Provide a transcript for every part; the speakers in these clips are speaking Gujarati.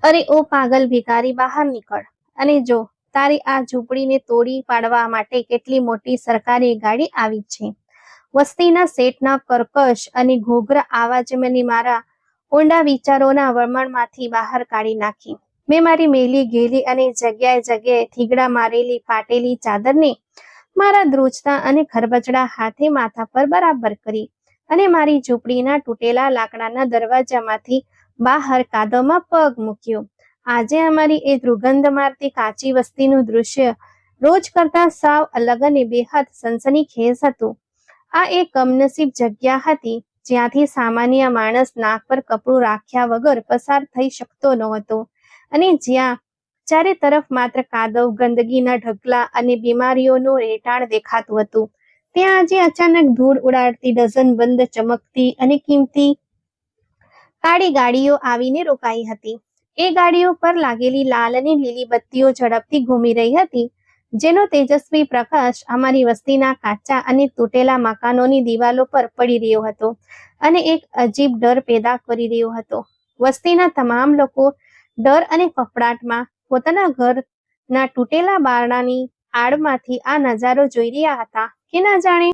અરે ઓ પાગલ ભિખારી, બહાર નીકળ અને જો તારી આ ઝૂંપડીને તોડી પાડવા માટે કેટલી મોટી સરકારી ગાડી આવી છે. વસ્તીના શેઠના કર્કશ અને ઘોઘરા આવાજે મને મારા ઊંડા વિચારોના વળમણમાંથી બહાર કાઢી નાખી. મેં મારી મેલી ગેલી અને જગ્યાએ જગ્યાએ થીગડા મારેલી ફાટેલી ચાદરને મારા ધ્રુજતા અને ખરબચડા હાથે માથા પર બરાબર કરી અને મારી ઝૂંપડીના તૂટેલા લાકડાના દરવાજામાંથી બહાર કાદવમાં પગ મૂક્યો. આજે અમારી એ દુર્ગંધ મારતી કાચી વસ્તીનું દૃશ્ય રોજ કરતા સાવ અલગ અને બેહદ સનસનીખેજ હતું. આ એક કમનસીબ જગ્યા હતી જ્યાંથી સામાન્ય માણસ નાક પર કપડું રાખ્યા વગર પસાર થઈ શકતો નહોતો અને જ્યાં ચારે તરફ માત્ર કાદવ, ગંદકીના ઢગલા અને બીમારીઓનું રહેઠાણ દેખાતું હતું. ત્યાં આજે અચાનક ધૂળ ઉડાડતી ડઝનબંધ ચમકતી અને કિંમતી કાળી ગાડીઓ આવીને રોકાઈ હતી. એ ગાડીઓ પર લાગેલી લાલ અને લીલી બત્તીઓ ઝડપથી ઘૂમી રહી હતી, જેનો તેજસ્વી પ્રકાશ અમારી વસ્તીના કાચા અને તૂટેલા મકાનોની દિવાલો પર પડી રહ્યો હતો અને એક અજીબ ડર પેદા કરી રહ્યો હતો. વસ્તીના તમામ લોકો ડર અને ફફડાટમાં પોતાના ઘરના તૂટેલા બારણાની આડમાંથી આ નજારો જોઈ રહ્યા હતા કે ના જાણે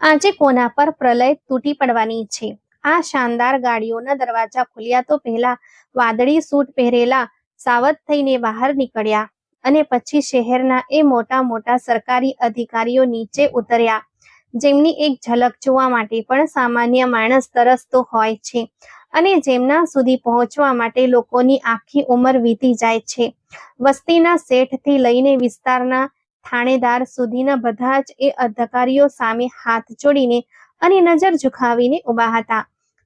આજે કોના પર પ્રલય તૂટી પડવાની છે. આ શાનદાર ગાડીઓના દરવાજા ખુલ્યા તો પહેલા વાદળી સૂટ પહેરેલા સાવધ થઈને બહાર નીકળ્યા અને પછી શહેરના એ મોટા મોટા સરકારી અધિકારીઓ નીચે ઉતર્યા, જેમની એક ઝલક જોવા માટે પણ સામાન્ય માણસ તરસતો હોય છે અને જેમના સુધી પહોંચવા માટે લોકોની આખી ઉંમર વીતી જાય છે. વસ્તીના શેઠથી લઈને વિસ્તારના થાણેદાર સુધીના બધા જ એ અધિકારીઓ સામે હાથ જોડીને અને નજર ઝુકાવીને ઊભા હતા.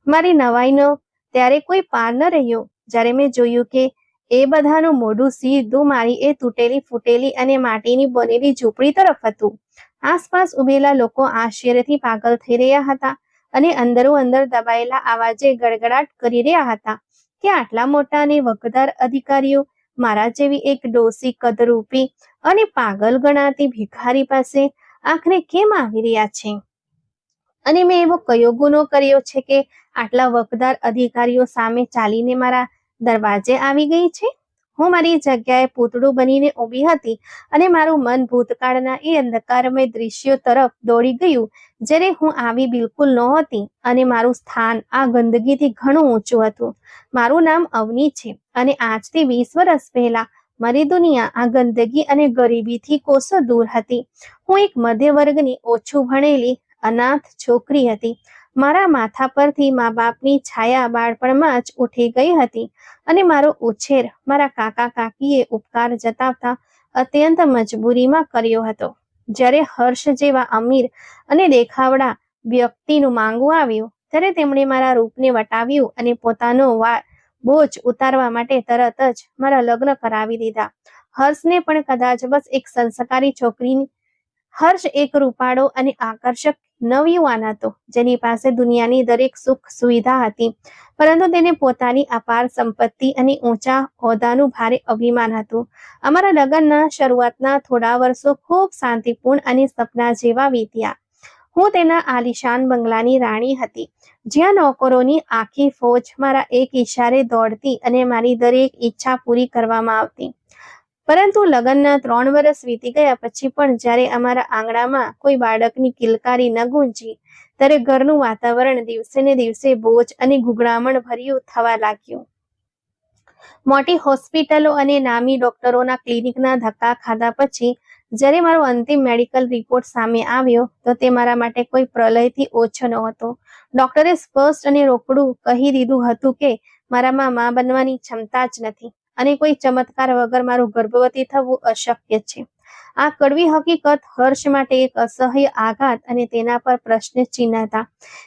મારી નવાઈનો ત્યારે કોઈ પાર ન રહ્યો જ્યારે મેં જોયું કે એ બધાનું મોઢું સીધું મારી એ તૂટેલી ફૂટેલી અને માટીની બનેલી ઝૂંપડી તરફ હતું. આસપાસ ઉભેલા લોકો આશ્ચર્યથી પાગલ થઈ રહ્યા હતા અને અંદરો અંદર દબાયેલા આવાજે ગડગડાટ કરી રહ્યા હતા કે આટલા મોટા અને વગદાર અધિકારીઓ મારા જેવી એક ડોસી, કદરૂપી અને પાગલ ગણાતી ભિખારી પાસે આખરે કેમ આવી રહ્યા છે? અને મેં એવો કયો ગુનો કર્યો છે કે આટલા વગદાર અધિકારીઓ સામે ચાલીને મારા દરવાજે આવી ગઈ છે? હું મારી જગ્યાએ પૂતળું બનીને ઊભી હતી અને મારું મન ભૂતકાળના એ અંધકારમય દૃશ્યો તરફ દોડી ગયું જ્યારે હું આવી બિલકુલ નહોતી અને મારું સ્થાન આ ગંદકીથી ઘણું ઊંચું હતું. મારું નામ અવની છે અને આજથી 20 વર્ષ પહેલા મારી દુનિયા આ ગંદકી અને ગરીબીથી કોસો દૂર હતી. હું એક મધ્ય વર્ગની ઓછું ભણેલી અનાથ છોકરી હતી. મારા માથા પરથી મા બાપની છાયા બાળપણમાં જ ઉઠી ગઈ હતી અને મારો ઉછેર મારા કાકા કાકીએ ઉપકાર જતાવતા અત્યંત મજબૂરીમાં કર્યો હતો. જ્યારે હર્ષ જેવા અમીર અને દેખાવડા વ્યક્તિનું માંગવું આવ્યું ત્યારે તેમણે મારા રૂપને વટાવ્યું અને પોતાનો બોજ ઉતારવા માટે તરત જ મારા લગ્ન કરાવી દીધા. હર્ષને પણ કદાચ બસ એક સંસ્કારી છોકરીની હર્ષ એક રૂપાળો અને આકર્ષક નવયુવાન હતો જેની પાસે દુનિયાની દરેક સુખ સુવિધા હતી, પરંતુ તેને પોતાની અપાર સંપત્તિ અને ઊંચા હોદ્દાનું ભારે અભિમાન હતું. અમારા લગ્નના શરૂઆતના થોડા વર્ષો ખૂબ શાંતિપૂર્ણ અને સપના જેવા વીત્યા. હું તેના આલિશાન બંગલાની રાણી હતી, જ્યાં નોકરોની આખી ફોજ મારા એક ઇશારે દોડતી અને મારી દરેક ઈચ્છા પૂરી કરવામાં આવતી. પરંતુ લગ્નના 3 વર્ષ વીતી ગયા પછી પણ જ્યારે અમારા આંગણામાં કોઈ બાળકની કિલકારી ન ગુંજી ત્યારે ઘરનું વાતાવરણ દિવસે ને દિવસે બોજ અને ગુંગળામણ ભર્યું થવા લાગ્યું. મોટી હોસ્પિટલો અને નામી ડોક્ટરોના ક્લિનિકના ધક્કા ખાધા પછી જ્યારે મારો અંતિમ મેડિકલ રિપોર્ટ સામે આવ્યો તો તે મારા માટે કોઈ પ્રલયથી ઓછો નહોતો. ડોક્ટરે સ્પષ્ટ અને રોકડું કહી દીધું હતું કે મારામાં મા બનવાની ક્ષમતા જ નથી અને કોઈ ચમત્કાર વગર મારું ગર્ભવતી થવું અશક્ય છે. આ કડવી હકીકત હર્ષ માટે એક અસહ્ય આઘાત અને તેના પર પ્રશ્નચિહ્ન હતા.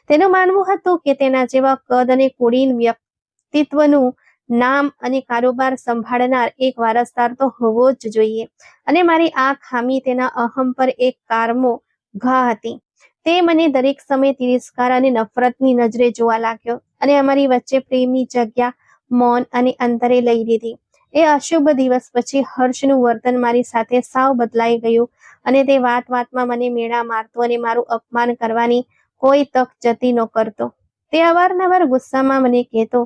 તેનું માનવું હતું કે તેના જેવા કદ અને કુળીન વ્યક્તિત્વનું નામ અને કારોબાર સંભાળનાર એક વારસદાર તો હોવો જ જોઈએ અને મારી આ ખામી તેના અહમ પર એક કારમો ઘા હતી. તે મને દરેક સમયે તિરસ્કાર અને નફરતની નજરે જોવા લાગ્યો અને અમારી વચ્ચે પ્રેમની જગ્યા મૌન અને અંતરે લઈ લીધી. એ અશુભ દિવસ પછી હર્ષનું વર્તન મારી સાથે સાવ બદલાઈ ગયું અને તે વાત વાતમાં મને મેળા મારતો અને મારું અપમાન કરવાની કોઈ તક જતી ન કરતો. તે અવારનવાર ગુસ્સામાં મને કહેતો,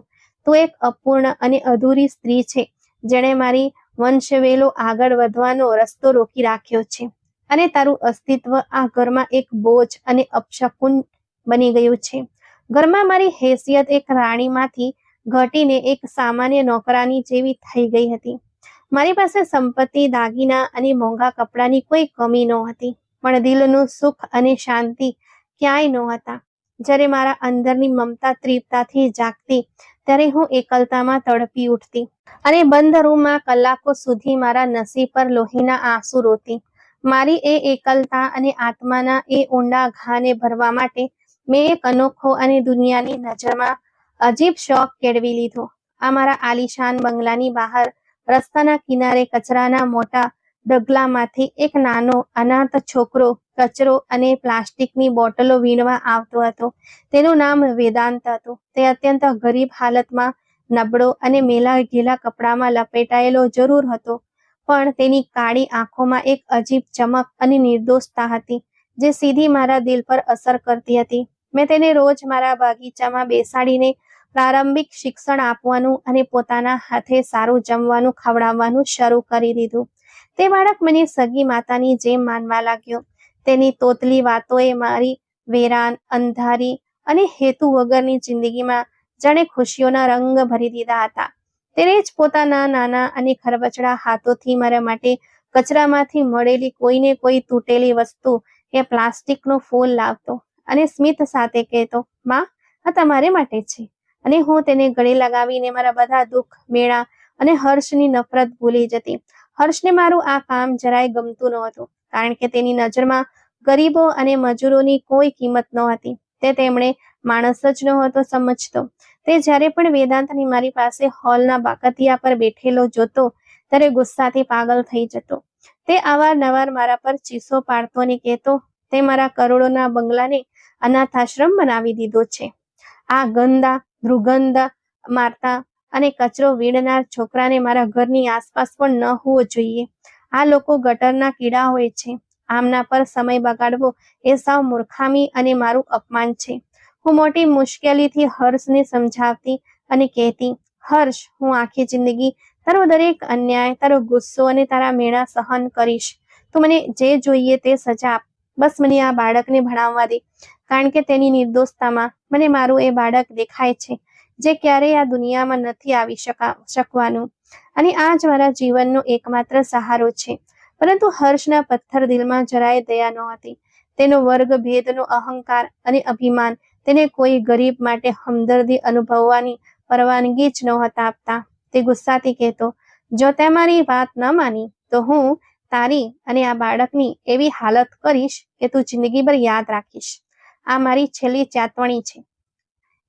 તું એક અપૂર્ણ અને અધૂરી સ્ત્રી છે જેણે મારી વંશવેલો આગળ વધવાનો રસ્તો રોકી રાખ્યો છે, અને તારું અસ્તિત્વ આ ઘરમાં એક બોજ અને અપશકુન બની ગયું છે. ઘરમાં મારી હેસિયત એક રાણીમાંથી ઘટીને એક સામાન્ય નોકરાની જેવી થઈ ગઈ હતી. મારી પાસે સંપત્તિ, દાગીના અને મોંઘા કપડાની કોઈ કમી નહોતી, પણ દિલનું સુખ અને શાંતિ ક્યાંય નહોતા. જ્યારે મારા અંદરની મમતા તીવ્રતાથી જાગતી, ત્યારે હું એકલતામાં તડપી ઉઠતી અને બંધ રૂમમાં કલાકો સુધી મારા નસીબ પર લોહીના આંસુ રોતી. મારી એ એકલતા અને આત્માના એ ઊંડા ઘાને ભરવા માટે મેં એક અનોખો અને દુનિયાની નજરમાં અજીબ શોખ કેળવી લીધો. આ મારા આલીશાન બંગલાની બહાર રસ્તાના કિનારે કચરાના મોટા ઢગલામાંથી એક નાનો અનાથ છોકરો કચરો અને પ્લાસ્ટિકની બોટલો વીણવા આવતો હતો. તેનું નામ વેદાંત હતું. તે અત્યંત ગરીબ હાલતમાં, નબળો અને મેલા ઘેલા કપડામાં લપેટાયેલો જરૂર હતો, પણ તેની કાળી આંખોમાં એક અજીબ ચમક અને નિર્દોષતા હતી, જે સીધી મારા દિલ પર અસર કરતી હતી. મેં તેને રોજ મારા બગીચામાં બેસાડીને પ્રારંભિક શિક્ષણ આપવાનું અને પોતાના હાથે સારું જમવાનું ખવડાવવાનું શરૂ કરી દીધું. તે બાળક મને સગી માતાની જેમ માનવા લાગ્યો. તેની તોતલી વાતોએ મારી વેરાન, અંધારી અને હેતુ વગરની જિંદગીમાં જાણે ખુશીઓના રંગ ભરી દીધા હતા. તેને જ પોતાના નાના અને ખરબચડા હાથોથી મારા માટે કચરામાંથી મળેલી કોઈને કોઈ તૂટેલી વસ્તુ કે પ્લાસ્ટિકનું ફૂલ લાવતો અને સ્મિત સાથે કહેતો, "માં, આ તમારે માટે છે." અને હું તેને ગળે લગાવીને મારા બધા દુઃખ, મેળા અને હર્ષની નફરત ભૂલી જતી. હર્ષને મારું આ કામ જરાય ગમતું નહોતું, કારણ કે તેની નજરમાં ગરીબો અને મજૂરોની કોઈ કિંમત નહોતી. તે તેમણે માણસ જ નહોતો સમજતો. તે જ્યારે પણ વેદાંતની મારી પાસે હોલના બાકતિયા પર બેઠેલો જોતો, ત્યારે ગુસ્સાથી પાગલ થઈ જતો. તે અવારનવાર મારા પર ચીસો પાડતો અને કહેતો, "તે મારા કરોડોના બંગલાને અનાથાશ્રમ બનાવી દીધો છે. આ ગંદા, દુર્ગંધ મારતા અને કચરો વીણનાર છોકરાને મારા ઘરની આસપાસ પણ ન હોવો જોઈએ. આ લોકો ગટરના કીડા હોય છે. આમના પર સમય બગાડવો એ સાવ મૂર્ખામી અને મારું અપમાન છે." હું મોટી મુશ્કેલીથી હર્ષને સમજાવતી અને કહેતી, "હર્ષ, હું આખી જિંદગી તારો દરેક અન્યાય, તારો ગુસ્સો અને તારા મેણા સહન કરીશ. તું મને જે જોઈએ તે સજા આપ. બસ મને આ બાળકને ભણાવવા દે, કારણ કે તેની નિર્દોષતામાં મને મારું એ બાળક દેખાય છે, જે ક્યારેય આ દુનિયામાં નથી આવી શકવાનું. અને આ જ મારા જીવનનો એકમાત્ર સહારો છે." પરંતુ હર્ષના પથ્થર દિલમાં જરાય દયા નહોતી. તેનો વર્ગભેદનો અહંકાર અને અભિમાન તેને કોઈ ગરીબ માટે હમદર્દી અનુભવવાની પરવાનગી જ નહોતા આપતા. તે ગુસ્સાથી કહેતો, "જો તે મારી વાત ન માની, તો હું તારી અને આ બાળકની એવી હાલત કરીશ કે તું જિંદગીભર યાદ રાખીશ. આ મારી છેલ્લી ચાતવણી છે.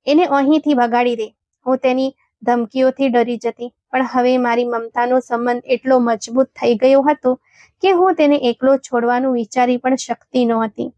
એને અહીંથી ભગાડી દે." હું તેની ધમકીઓથી ડરી જતી, પણ હવે મારી મમતાનો સંબંધ એટલો મજબૂત થઈ ગયો હતો કે હું તેને એકલો છોડવાનું વિચારી પણ શકતી નહોતી.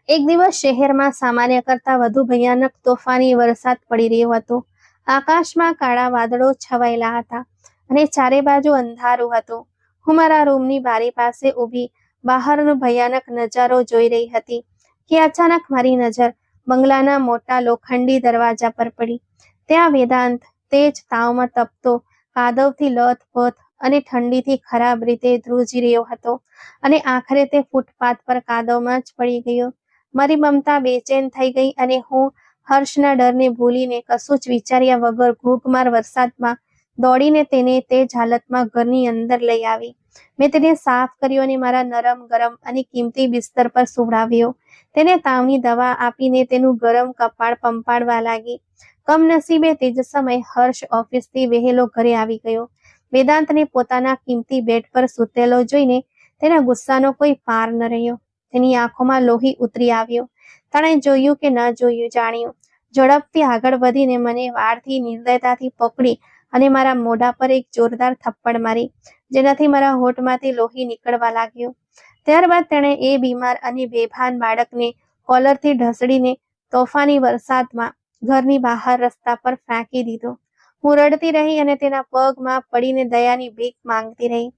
એક દિવસ શહેરમાં સામાન્ય કરતાં વધુ ભયાનક તોફાની વરસાદ પડી રહ્યો હતો. આકાશમાં કાળા વાદળો છવાયેલા હતા અને ચારે બાજુ અંધારું હતું. હું મારા રૂમની બારી પાસે ઊભી બહારનો ભયાનક નજારો જોઈ રહી હતી કે અચાનક મારી નજર બંગલાના મોટા લોખંડી દરવાજા પર પડી. ત્યાં વેદાંત તે જ તાવમાં તપતો, કાદવથી લથપથ અને ઠંડીથી ખરાબ રીતે ધ્રુજી રહ્યો હતો, અને આખરે તે ફૂટપાથ પર કાદવમાં જ પડી ગયો. મારી મમતા બેચેન થઈ ગઈ અને હું હર્ષના ડરને ભૂલીને, કશું જ વિચાર્યા વગર ઘૂઘમાર વરસાદમાં દોડીને તેને તે જ હાલતમાં ઘરની અંદર લઈ આવી. મેં તેને સાફ કર્યો અને મારા નરમ, ગરમ અને કિંમતી બિસ્તર પર સુવડાવ્યો. તેને તાવની દવા આપીને તેનું ગરમ કપાળ પંપાળવા લાગી. કમનસીબે તે જ સમયે હર્ષ ઓફિસથી વહેલો ઘરે આવી ગયો. વેદાંતને પોતાના કિંમતી બેડ પર સૂતેલો જોઈને તેના ગુસ્સાનો કોઈ પાર ન રહ્યો. તેની આંખોમાં લોહી ઉતરી આવ્યો. તેણે જોયું કે ન જોયું જાણ્યું. ઝડપથી આગળ વધીને મને વાળથી નિર્દયતાથી પકડી અને મારા મોઢા પર એક જોરદાર થપ્પડ મારી, જેનાથી મારા હોઠમાંથી લોહી નીકળવા લાગ્યું. ત્યારબાદ તેણે એ બીમાર અને બેભાન બાળકને કોલરથી ઢસડીને તોફાની વરસાદમાં ઘરની બહાર રસ્તા પર ફેંકી દીધો. હું રડતી રહી અને તેના પગમાં પડીને દયાની ભીખ માંગતી રહી.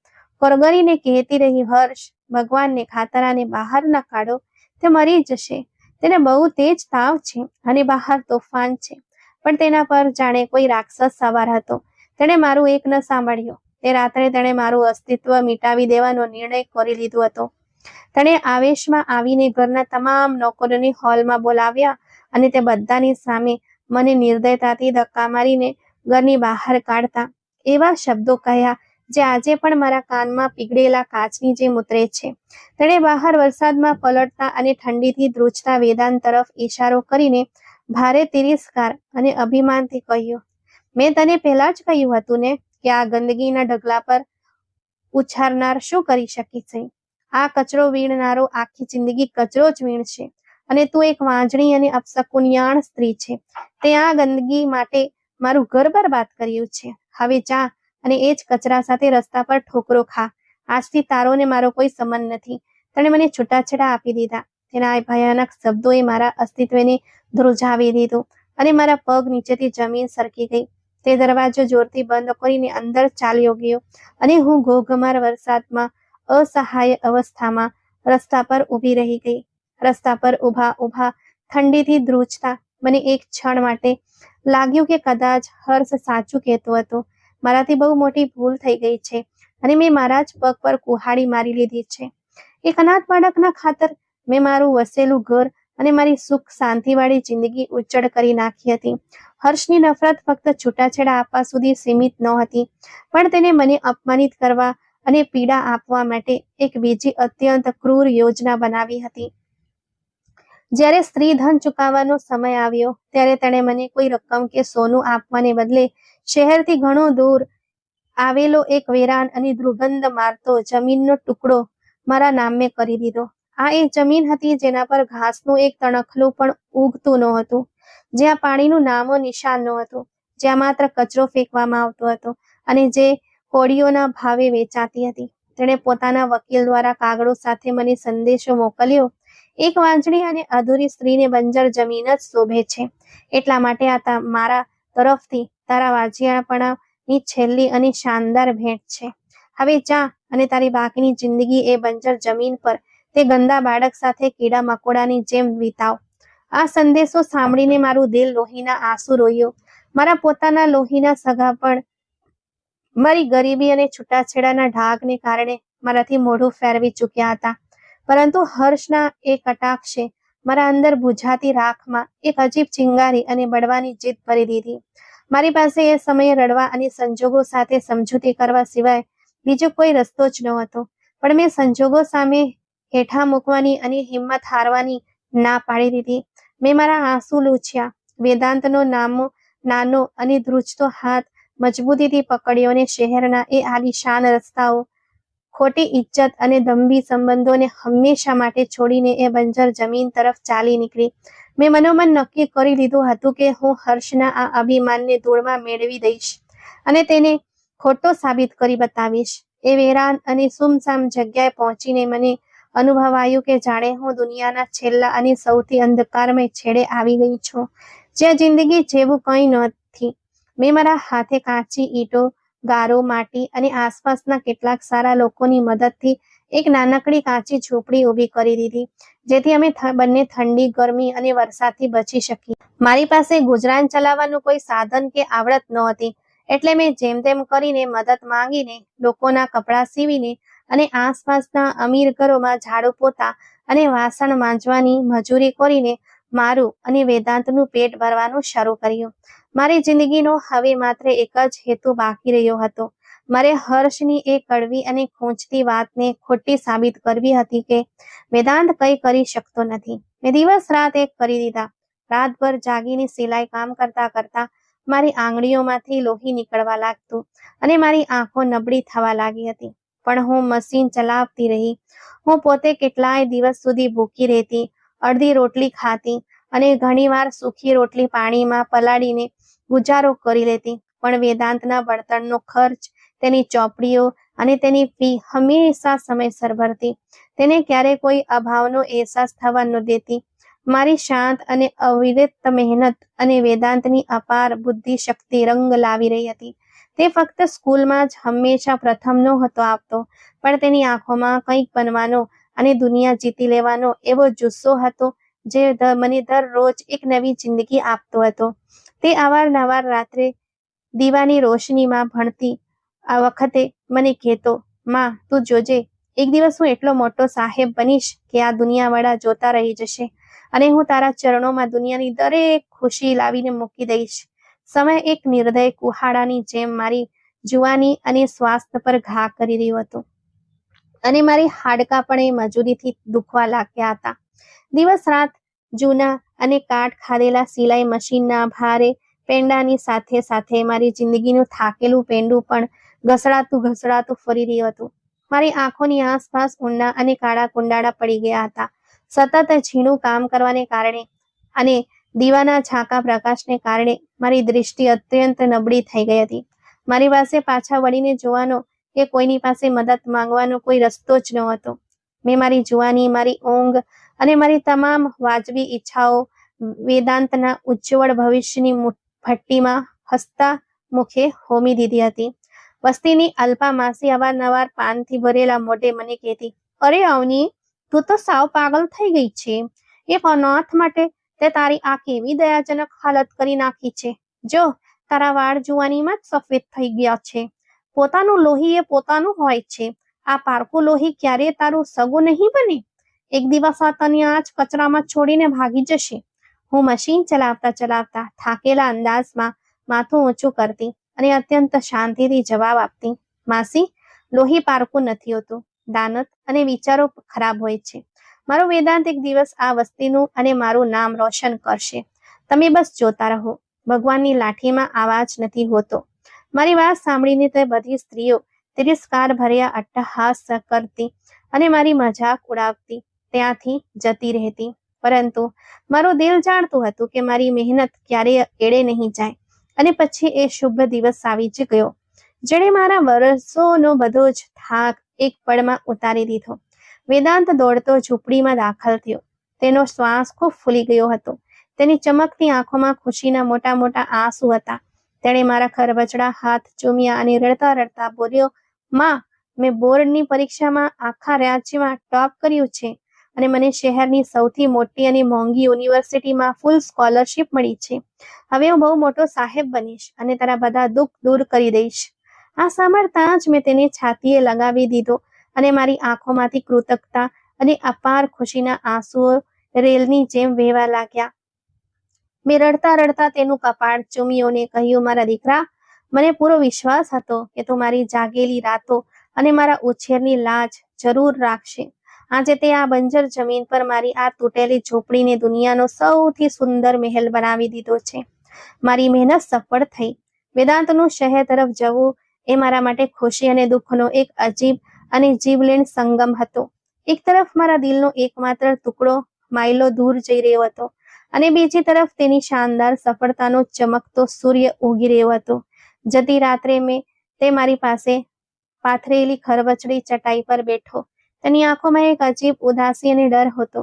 કરગરીને કહેતી રહી, "હર્ષ, ભગવાનને ખાતરાને બહાર ન કાઢો. તે મરી જશે. તેને બહુ તેજ તાવ છે અને બહાર તોફાન છે." પણ તેના પર જાણે કોઈ રાક્ષસ સવાર હતો. તેણે મારું એક ન સાંભળ્યું. તે રાત્રે તેણે મારું અસ્તિત્વ મિટાવી દેવાનો નિર્ણય કરી લીધો હતો. તેણે આવેશમાં આવીને ઘરના તમામ નોકરોને હોલમાં બોલાવ્યા અને તે બધાની સામે મને નિર્દયતાથી ધક્કા મારીને ઘરની બહાર કાઢતા એવા શબ્દો કહ્યા જે આજે પણ મારા કાનમાં પીગળેલા કાચની જેમ ઉતરે છે. તેણે બહાર વરસાદમાં પલળતા અને ઠંડીથી ધ્રુજતા વેદાંત તરફ ઇશારો કરીને ભારે તિરસ્કાર અને અભિમાનથી કહ્યું, મેં તને પહેલા જ કહ્યું હતું ને કે આ ગંદકીના ઢગલા પર ઉછારનાર શું કરી શકે છે? આ કચરો વીણનારો આખી જિંદગી કચરો જ વીણશે અને તું એક વાંજણી અને અપશકુનિયાળ સ્ત્રી છે. તે આ ગંદકી માટે મારું ઘર બરબાદ કર્યું છે. હવે જા અને એ જ કચરા સાથે રસ્તા પર ઠોકરો ખા. આજથી તારો ને મારો કોઈ સંબંધ નથી. તેણે મને છૂટાછેડા આપી દીધા. તેના આ ભયાનક શબ્દોએ મારા અસ્તિત્વને ધ્રુજાવી દીધું અને મારા પગ નીચેથી જમીન સરકી ગઈ. તે દરવાજો જોરથી બંધ કરીને અંદર ચાલ્યો ગયો અને હું ઘોઘમાર વરસાદમાં અસહાય અવસ્થામાં રસ્તા પર ઊભી રહી ગઈ. રસ્તા પર ઊભા ઊભા ઠંડીથી ધ્રુજતા મને એક ક્ષણ માટે લાગ્યું કે કદાચ હર્ષ સાચું કહેતો હતો. મારાથી બહુ મોટી ભૂલ થઈ ગઈ છે અને મેં મારા જ પગ પર કુહાડી મારી લીધી છે. એક અનાથ બાળકના ખાતર મેં મારું વસેલું ઘર અને મારી સુખ શાંતિવાળી જિંદગી ઉજ્જડ કરી નાખી હતી. હર્ષની નફરત ફક્ત છૂટાછેડા આપવા સુધી સીમિત નહોતી, પણ તેને મને અપમાનિત કરવા અને પીડા આપવા માટે એક બીજી અત્યંત ક્રૂર યોજના બનાવી હતી. જ્યારે સ્ત્રી ધન ચૂકવવાનો સમય આવ્યો ત્યારે તેણે મને કોઈ રકમ કે સોનું આપવાને બદલે શહેરથી ઘણો દૂર આવેલો એક વેરાન અને દુર્ગંધ મારતો જમીનનો ટુકડો મારા નામે કરી દીધો. આ એ જમીન હતી જેના પર ઘાસનું એક તણખલું પણ ઉગતું નહોતું, જ્યાં પાણીનું નામો નિશાન નહોતું, જ્યાં માત્ર કચરો ફેંકવામાં આવતો હતો અને જે કોળીઓના ભાવે વેચાતી હતી. તેણે પોતાના વકીલ દ્વારા કાગળો સાથે મને સંદેશો મોકલ્યો, એક વાંજણી અને અધૂરી સ્ત્રીને બંજર જમીન જ શોભે છે. એટલા માટે આ મારા તરફથી તારા વાજિયાપણાની છેલ્લી અને શાનદાર ભેટ છે. હવે જા અને તારી બાકીની જિંદગી એ બંજર જમીન પર તે ગંદા બાળક સાથે કીડા મકોડાની જેમ વિતાવ. આ સંદેશો સાંભળીને મારું દિલ લોહીના આંસુ રોયું. મારા પોતાના લોહીના સગા પણ મારી ગરીબી અને છૂટાછેડાના ઢાગને કારણે મારાથી મોઢું ફેરવી ચૂક્યા હતા. પરંતુ હર્ષના એ કટાક્ષે મારા અંદર બુઝાતી રાખમાં એક અજીબ ચિંગારી અને બળવાની જીદ ભરી દીધી. મારી પાસે એ સમયે રડવા અને સંજોગો સાથે સમજૂતી કરવા સિવાય બીજો કોઈ રસ્તો જ નહોતો. પણ મેં સંજોગો સામે હેઠા મૂકવાની અને હિંમત હારવાની ના પાડી દીધી. મેં મારા આંસુ લૂછ્યા. વેદાંતનો નાનો અને ધ્રુજતો હાથ મજબૂતીથી પકડ્યો અને શહેરના એ આલીશાન રસ્તાઓ, ખોટી ઇજ્જત અને દંભી સંબંધોને હંમેશા માટે છોડીને એ બંજર જમીન તરફ ચાલી નીકળી. મેં મનોમન નક્કી કરી લીધું હતું કે હું હર્ષના આ અભિમાનને ધૂળમાં મેળવી દઈશ અને તેને ખોટો સાબિત કરી બતાવીશ. એ વેરાન અને સુમસામ જગ્યાએ પહોંચીને મને અનુભવાયું કે જાણે હું દુનિયાના છેલ્લા અને સૌથી અંધકારમય છેડે આવી ગઈ છું, જ્યાં જિંદગી જેવું કંઈ નથી. મેં મારા હાથે કાચી ઈંટો, ગારો, માટી અને આસપાસના કેટલાક સારા લોકોની મદદથી એક નાનકડી કાચી ઝૂંપડી ઊભી કરી દીધી, જેથી અમે બંને ઠંડી, ગરમી અને વરસાદથી બચી શકીએ. મારી પાસે ગુજરાન ચલાવવાનું કોઈ સાધન કે આવડત નહોતી, એટલે મેં જેમ તેમ કરીને મદદ માંગીને, લોકોના કપડાં સીવીને અને આસપાસના અમીર ઘરોમાં ઝાડુ પોતા અને વાસણ માંજવાની મજૂરી કરીને મારું અને વેદાંતનું પેટ ભરવાનું શરૂ કર્યું. મારી જિંદગીનો હવે માત્ર એક જ હેતુ બાકી રહ્યો હતો. મારે હર્ષની એ કડવી અને ખૂંચતી વાતને ખોટી સાબિત કરવી હતી કે વેદાંત કંઈ કરી શકતો નથી. મેં દિવસ રાત એક કરી દીધા. રાતભર જાગીને સિલાઈ કામ કરતા કરતા મારી આંગળીઓમાંથી લોહી નીકળવા લાગતું અને મારી આંખો નબળી થવા લાગી હતી. પણ હું મશીન ચલાવતી રહી. હું પોતે કેટલાય દિવસ સુધી ભૂખી રહેતી, અડધી રોટલી ખાતી અને ઘણીવાર સૂકી રોટલી પાણીમાં પલાળીને ગુજારો કરી લેતી. પણ વેદાંતના ભણતરનો ખર્ચ, તેની ચોપડીઓ અને તેની ફી હંમેશા સમયસર ભરતી. તેને ક્યારેય કોઈ અભાવનો અહેસાસ થવા ન દેતી. મારી શાંત અને અવિરત મહેનત અને વેદાંતની અપાર બુદ્ધિ શક્તિ રંગ લાવી રહી હતી. તે ફક્ત સ્કૂલમાં જ હંમેશા પ્રથમ નહોતો આવતો, પણ તેની આંખોમાં કંઈક બનવાનો અને દુનિયા જીતી લેવાનો એવો જુસ્સો હતો જે મને દરરોજ એક નવી જિંદગી આપતો હતો. તે અવારનવાર રાત્રે દીવાની રોશનીમાં ભણતી આ વખતે મને કહેતો, માં તું જોજે, એક દિવસ હું એટલો મોટો સાહેબ બનીશ કે આ દુનિયાવાળા જોતા રહી જશે અને હું તારા ચરણોમાં દુનિયાની દરેક ખુશી લાવીને મૂકી દઈશ. સમય એક નિર્દય કુહાડાની જેમ મારી જુવાની અને સ્વાસ્થ્ય પર ઘા કરી રહ્યું હતું અને મારી હાડકાં પણ એ મજૂરીથી દુખવા લાગ્યા હતા. દિવસ રાત જૂના અને કાટ ખાધેલા સિલાઈ મશીનના ભારે પેંડાની સાથે સાથે મારી જિંદગીનું થાકેલું પેંડું પણ ઘસડાતું ફરી રહ્યું હતું. મારી આંખોની આસપાસ ઊંડા અને કાળા કુંડાળા પડી ગયા હતા. સતત ઝીણું કામ કરવાને કારણે અને દીવાના ઝાંકા પ્રકાશને કારણે મારી દૃષ્ટિ અત્યંત નબળી થઈ ગઈ હતી. મારી પાસે પાછા વળીને જોવાનો કે કોઈની પાસે મદદ માંગવાનો કોઈ રસ્તો જ ન હતો. મેં મારી જુવાની, મારી ઊંઘ અને મારી તમામ વાજબી ઈચ્છાઓ વેદાંતના ઉજ્જવળ ભવિષ્યની ભઠ્ઠીમાં હસતા મુખે હોમી દીધી હતી. વસ્તીની અલ્પા માસી અવારનવાર પાનથી ભરેલા મોઢે મને કહેતી, અરે અવની, તું તો સાવ પાગલ થઈ ગઈ છે. એક અનાથ માટે તે તારી આ કેવી દયાજનક હાલત કરી નાખી છે. જો તારા વાળ જુવાનીમાં જ સફેદ થઈ ગયા છે. પોતાનું લોહી એ પોતાનું હોય છે. આ પારકું લોહી ક્યારેય તારું સગું નહીં બને. એક દિવસ આ તને આ જ કચરામાં છોડીને ભાગી જશે. હું મશીન ચલાવતા થાકેલા અંદાજમાં માથું ઊંચું કરતી અને અત્યંત શાંતિથી જવાબ આપતી, માસી, લોહી પારકું નથી હોતું. દાનત અને વિચારો ખરાબ હોય છે. મારો વેદાંત એક દિવસ આ વસ્તીનું અને મારું નામ રોશન કરશે. તમે બસ જોતા રહો. ભગવાનની લાઠીમાં આવાજ નથી હોતો. મારી વાત સાંભળીને તે બધી સ્ત્રીઓ તિરસ્કાર ભર્યા અટ્ટહાસ કરતી અને મારી મજાક ઉડાવતી ત્યાંથી જતી રહેતી. પરંતુ મારું દિલ જાણતું હતું કે મારી મહેનત ક્યારેય એળે નહીં જાય અને પછી એ શુભ દિવસ આવી જ ગયો, જેણે મારા વર્ષોનો બધો જ થાક એક પળમાં ઉતારી દીધો. વેદાંત દોડતો ઝૂંપડીમાં દાખલ થયો. તેનો શ્વાસ ખૂબ ફૂલી ગયો હતો. તેની ચમકતી આંખોમાં ખુશીના મોટા મોટા આંસુ હતા. તેણે મારા ખરબચડા હાથ ચૂમ્યા અને રડતા રડતા બોલ્યો, માં, મેં બોર્ડની પરીક્ષામાં આખા રાજ્યમાં ટોપ કર્યું છે અને મને શહેરની સૌથી મોટી અને મોંઘી યુનિવર્સિટીમાં ફૂલ સ્કોલરશિપ મળી છે. હવે હું બહુ મોટો સાહેબ બનીશ અને તારા બધા દુઃખ દૂર કરી દઈશ. આ સાંભળતા જ મેં તેને છાતીએ લગાવી દીધો અને મારી આંખોમાંથી કૃતજ્ઞતા અને અપાર ખુશીના આંસુઓ રેલની જેમ વહેવા લાગ્યા. મેં રડતા રડતા તેનું કપાળ ચૂમ્યું અને કહ્યું, મારા દીકરા, મને પૂરો વિશ્વાસ હતો કે તું મારી જાગેલી રાતો અને મારા ઉછેરની લાજ જરૂર રાખશે. આજે તે આ બંજર જમીન પર મારી આ તૂટેલી ઝૂંપડીને દુનિયાનો સૌથી સુંદર મહેલ બનાવી દીધો છે. મારી મહેનત સફળ થઈ. વેદાંતનું શહેર તરફ જવું એ મારા માટે ખુશી અને દુઃખનો એક અજીબ અને જીવલેણ સંગમ હતો. એક તરફ મારા દિલનો એકમાત્ર ટુકડો માઇલો દૂર જઈ રહ્યો હતો અને બીજી તરફ તેની શાનદાર સફળતાનો ચમકતો સૂર્ય ઉગી રહ્યો હતો. જતી રાત્રે તે મારી પાસે પાથરેલી ખરબચડી ચટાઈ પર બેઠો. તેની આંખોમાં એક અજીબ ઉદાસી અને ડર હતો.